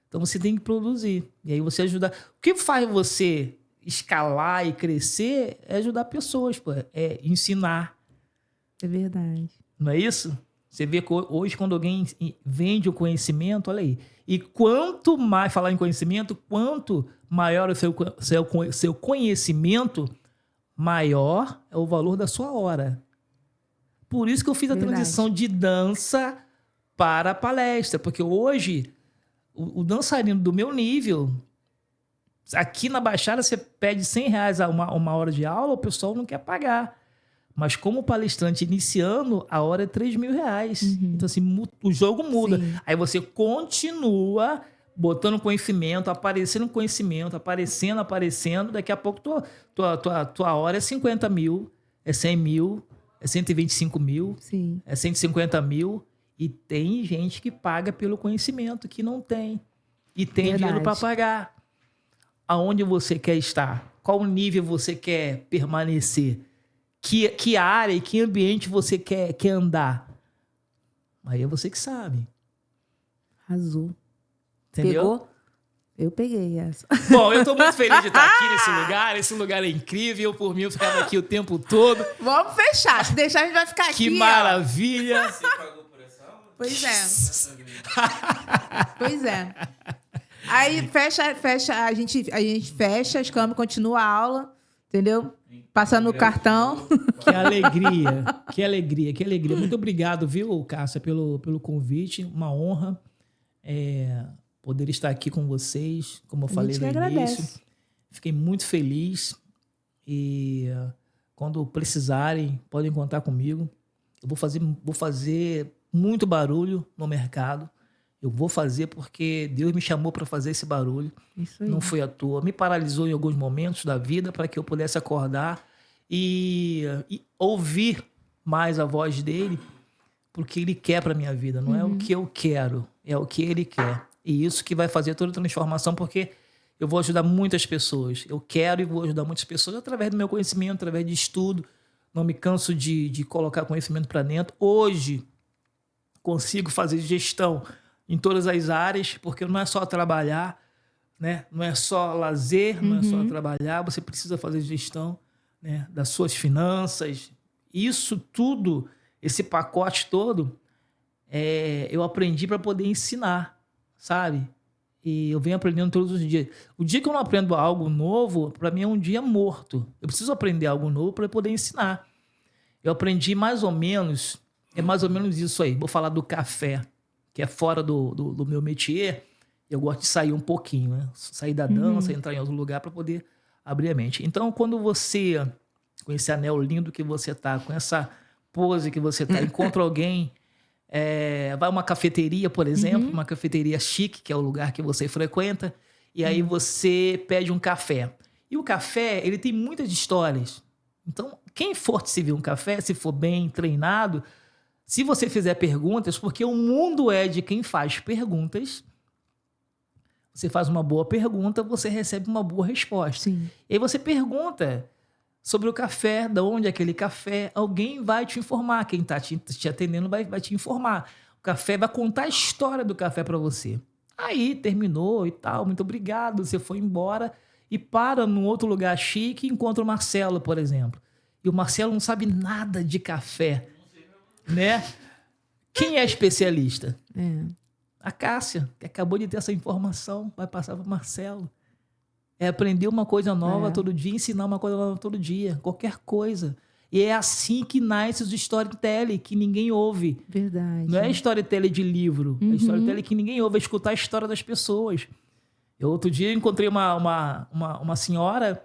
Então você tem que produzir. E aí você ajudar. O que faz você escalar e crescer é ajudar pessoas, pô. É ensinar. É verdade. Não é isso? Você vê que hoje, quando alguém vende o conhecimento, olha aí. E quanto mais, falar em conhecimento, quanto maior o seu conhecimento, maior é o valor da sua hora. Por isso que eu fiz a transição de dança para a palestra. Porque hoje, o dançarino do meu nível, aqui na Baixada, você pede R$100 uma hora de aula, o pessoal não quer pagar. Mas como palestrante iniciando, a hora é R$3.000. Então, assim, o jogo muda. Sim. Aí você continua botando conhecimento, aparecendo conhecimento, aparecendo. Daqui a pouco tua hora é 50 mil, é 100 mil, é 125 mil, Sim. é 150 mil. E tem gente que paga pelo conhecimento, que não tem. E tem Verdade. dinheiro para pagar. Aonde você quer estar? Qual nível você quer permanecer? Que área e que ambiente você quer andar? Aí é você que sabe. Arrasou. Entendeu? Pegou? Eu peguei essa. Bom, eu tô muito feliz de estar aqui nesse lugar. Esse lugar é incrível. Por mim, eu ficava aqui o tempo todo. Vamos fechar. Se deixar, a gente vai ficar aqui. Que maravilha! Você pagou por essa aula? Pois é. Pois é. Aí a gente fecha as câmeras, continua a aula, entendeu? Passando o cartão. Que alegria, que alegria, que alegria. Muito obrigado, viu, Cássia, pelo convite. Uma honra poder estar aqui com vocês, como eu falei no início. Fiquei muito feliz e quando precisarem, podem contar comigo. Eu vou fazer muito barulho no mercado. Eu vou fazer porque Deus me chamou para fazer esse barulho. Isso aí. Não foi à toa. Me paralisou em alguns momentos da vida para que eu pudesse acordar e ouvir mais a voz dele, porque ele quer para minha vida. Não é o que eu quero, é o que ele quer. E isso que vai fazer toda a transformação, porque eu vou ajudar muitas pessoas. Eu quero e vou ajudar muitas pessoas através do meu conhecimento, através de estudo. Não me canso de colocar conhecimento para dentro. Hoje, consigo fazer gestão em todas as áreas, porque não é só trabalhar, né? Não é só lazer, não é só trabalhar, você precisa fazer gestão, né, das suas finanças. Isso tudo, esse pacote todo, eu aprendi para poder ensinar, sabe? E eu venho aprendendo todos os dias. O dia que eu não aprendo algo novo, para mim é um dia morto. Eu preciso aprender algo novo para poder ensinar. Eu aprendi mais ou menos isso aí. Vou falar do café, que é fora do meu métier. Eu gosto de sair um pouquinho, né? Sair da dança, entrar em outro lugar para poder abrir a mente. Então, quando você, com esse anel lindo que você tá, com essa pose que você tá, encontra alguém, vai a uma cafeteria, por exemplo, uma cafeteria chique, que é o lugar que você frequenta, e aí você pede um café. E o café, ele tem muitas histórias. Então, quem for te servir um café, se for bem treinado, se você fizer perguntas, porque o mundo é de quem faz perguntas, você faz uma boa pergunta, você recebe uma boa resposta. Sim. E aí você pergunta sobre o café, de onde é aquele café, alguém vai te informar, quem está te atendendo vai te informar. O café vai contar a história do café para você. Aí terminou e tal, muito obrigado, você foi embora e para num outro lugar chique e encontra o Marcelo, por exemplo. E o Marcelo não sabe nada de café, né? Quem é especialista? A Cássia, que acabou de ter essa informação, vai passar para o Marcelo. É aprender uma coisa nova todo dia, ensinar uma coisa nova todo dia, qualquer coisa. E é assim que nasce os storytelling, que ninguém ouve. Verdade. Não é storytelling de livro, é storytelling que ninguém ouve, é escutar a história das pessoas. Outro dia eu encontrei uma senhora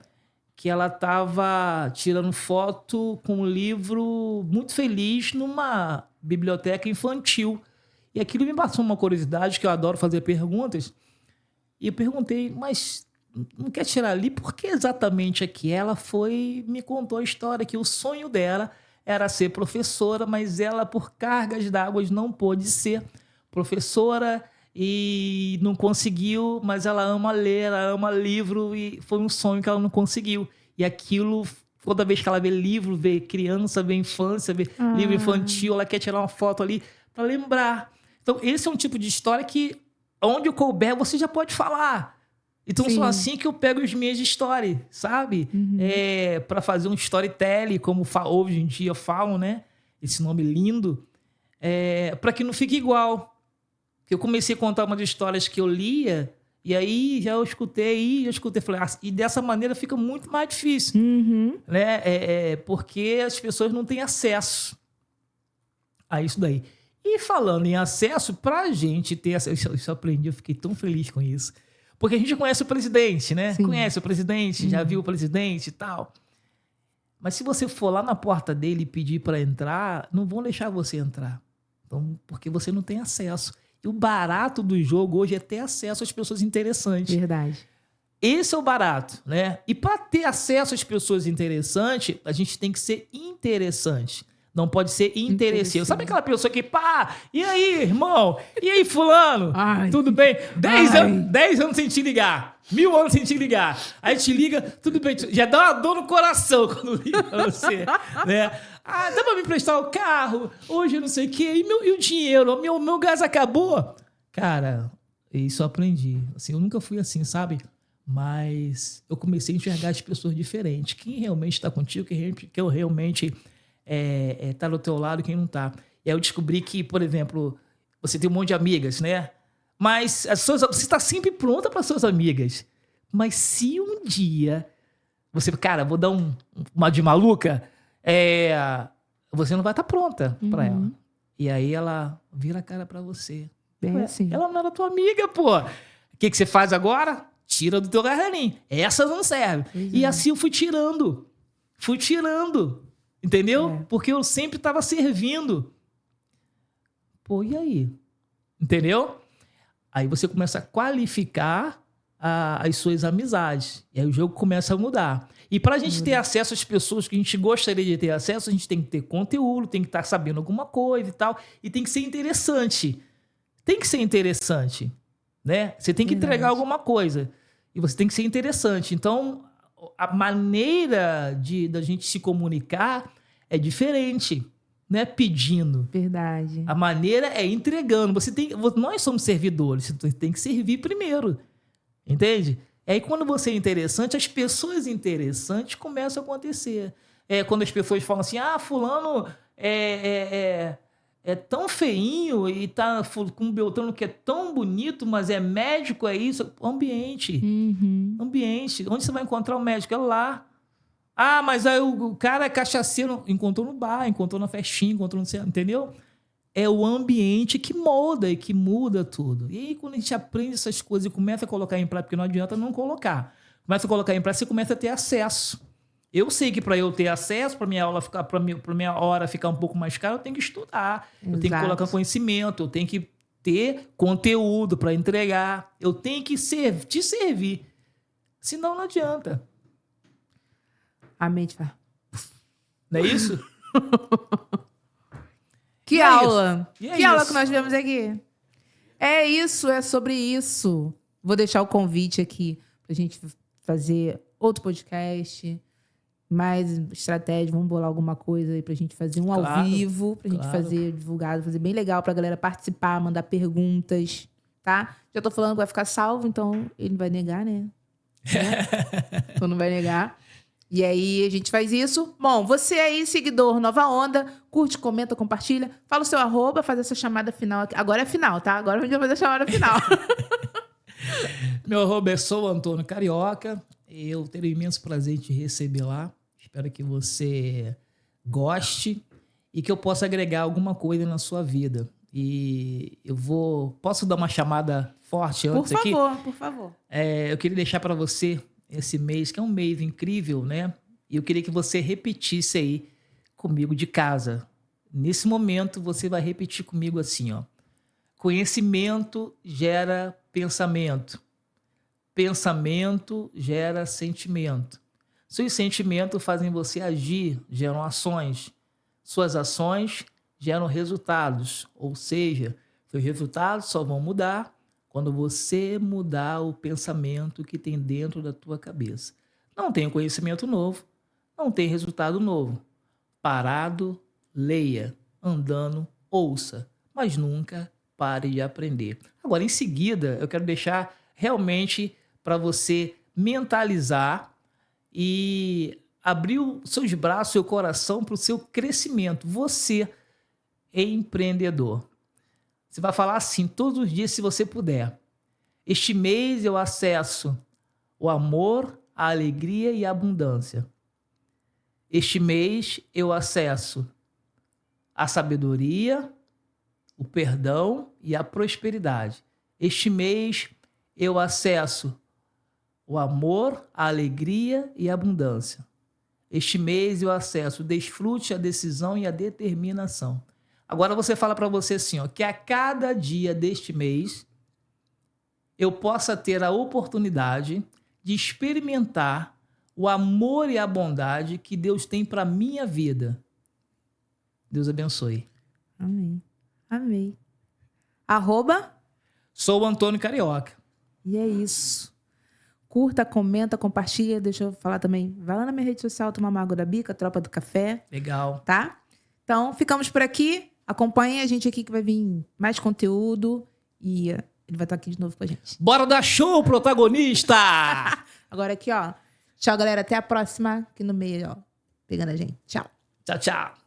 que ela estava tirando foto com um livro muito feliz numa biblioteca infantil. E aquilo me passou uma curiosidade, que eu adoro fazer perguntas. E eu perguntei, mas não quer tirar ali? Por que exatamente aqui? Ela me contou a história que o sonho dela era ser professora, mas ela, por cargas d'água, não pôde ser professora e não conseguiu, mas ela ama ler, ela ama livro e foi um sonho que ela não conseguiu. E aquilo, toda vez que ela vê livro, vê criança, vê infância, vê livro infantil, ela quer tirar uma foto ali para lembrar. Então, esse é um tipo de história que, onde eu couber, você já pode falar. Então, são assim que eu pego as minhas histórias, sabe? Para fazer um storytelling, como hoje em dia falam, né? Esse nome lindo. Para que não fique igual. Eu comecei a contar umas histórias que eu lia, e aí já escutei, falei, e dessa maneira fica muito mais difícil. Né? Porque as pessoas não têm acesso a isso daí. E falando em acesso, pra gente ter acesso, isso eu aprendi, eu fiquei tão feliz com isso. Porque a gente conhece o presidente, né? Sim. Conhece o presidente, já viu o presidente e tal. Mas se você for lá na porta dele e pedir para entrar, não vão deixar você entrar. Então, porque você não tem acesso. E o barato do jogo hoje é ter acesso às pessoas interessantes. Verdade. Esse é o barato, né? E para ter acesso às pessoas interessantes, a gente tem que ser interessante. Não pode ser interesseiro. Interesseiro. Sabe aquela pessoa que, pá, e aí, irmão? E aí, fulano? Ai. Tudo bem? 10 Ai. anos, 10 anos sem te ligar. 1000 anos sem te ligar. Aí te liga, tudo bem. Já dá uma dor no coração quando liga pra você. Né? Ah, dá pra me emprestar o carro? Hoje não sei o quê. E o dinheiro? Meu gás acabou? Cara, isso eu aprendi. Assim, eu nunca fui assim, sabe? Mas eu comecei a enxergar as pessoas diferentes. Quem realmente está contigo, quem realmente tá do teu lado, quem não tá. E aí eu descobri que, por exemplo, você tem um monte de amigas, né? Mas você está sempre pronta para suas amigas. Mas se um dia você, cara, vou dar uma de maluca, você não vai estar pronta para ela. E aí ela vira a cara para você. Bem assim. Ela não era tua amiga, pô. O que você faz agora? Tira do teu garraninho. Essa não serve. E assim eu fui tirando. Entendeu? Porque eu sempre estava servindo. Pô, e aí? Entendeu? Aí você começa a qualificar as suas amizades. E aí o jogo começa a mudar. E para a gente ter acesso às pessoas que a gente gostaria de ter acesso, a gente tem que ter conteúdo, tem que estar sabendo alguma coisa e tal. E tem que ser interessante. Né? Você tem que entregar alguma coisa. E você tem que ser interessante. Então, a maneira da gente se comunicar é diferente. Não é pedindo. Verdade. A maneira é entregando. Nós somos servidores. Você tem que servir primeiro. Entende? E aí, quando você é interessante, as pessoas interessantes começam a acontecer. Quando as pessoas falam assim, fulano é tão feinho e tá com um Beltrano que é tão bonito, mas é médico, é isso. Ambiente. Ambiente. Onde você vai encontrar o médico? É lá. Ah, mas aí o cara é cachaceiro. Encontrou no bar, encontrou na festinha, encontrou no... Entendeu? É o ambiente que molda e que muda tudo. E aí, quando a gente aprende essas coisas e começa a colocar em prática, porque não adianta não colocar. Começa a colocar em prática, você começa a ter acesso. Eu sei que para eu ter acesso, para minha hora ficar um pouco mais cara, eu tenho que estudar, eu tenho que colocar conhecimento, eu tenho que ter conteúdo para entregar, eu tenho que te servir. Senão não adianta. A mente vai. Não é isso? Que E é aula! isso. E é Que aula isso. que nós tivemos aqui. É isso, é sobre isso. Vou deixar o convite aqui pra gente fazer outro podcast, mais estratégia, vamos bolar alguma coisa aí pra gente fazer ao Claro, vivo, pra gente fazer divulgado, fazer bem legal pra galera participar, mandar perguntas, tá? Já tô falando que vai ficar salvo, então ele não vai negar, né? Então não vai negar. E aí a gente faz isso. Bom, você aí, seguidor Nova Onda, curte, comenta, compartilha, fala o seu @, faz essa chamada final aqui. Agora é final, tá? Agora a gente vai fazer a chamada final. Meu arroba é Sou Antônio Carioca. Eu terei imenso prazer em te receber lá. Espero que você goste e que eu possa agregar alguma coisa na sua vida. E posso dar uma chamada forte antes aqui? Por favor. Eu queria deixar para você esse mês, que é um mês incrível, né? E eu queria que você repetisse aí comigo de casa. Nesse momento, você vai repetir comigo assim, ó. Conhecimento gera pensamento. Pensamento gera sentimento. Seus sentimentos fazem você agir, geram ações. Suas ações geram resultados. Ou seja, seus resultados só vão mudar quando você mudar o pensamento que tem dentro da tua cabeça. Não tem conhecimento novo, não tem resultado novo. Parado, leia. Andando, ouça. Mas nunca pare de aprender. Agora, em seguida, eu quero deixar realmente para você mentalizar e abrir os seus braços, seu coração para o seu crescimento. Você é empreendedor. Você vai falar assim todos os dias, se você puder. Este mês eu acesso o amor, a alegria e a abundância. Este mês eu acesso a sabedoria, o perdão e a prosperidade. Este mês eu acesso o amor, a alegria e a abundância. Este mês eu acesso o desfrute, a decisão e a determinação. Agora você fala para você assim, ó, que a cada dia deste mês eu possa ter a oportunidade de experimentar o amor e a bondade que Deus tem para minha vida. Deus abençoe. Amém. Amei. @ Sou o Antônio Carioca. E é isso. Curta, comenta, compartilha. Deixa eu falar também. Vai lá na minha rede social, tomar uma água da bica, Tropa do Café, Legal. tá? Então, ficamos por aqui. Acompanhem a gente aqui que vai vir mais conteúdo. E ele vai estar aqui de novo com a gente. Bora dar show, protagonista! Agora aqui, ó. Tchau, galera. Até a próxima. Aqui no meio, ó. Pegando a gente. Tchau. Tchau, tchau.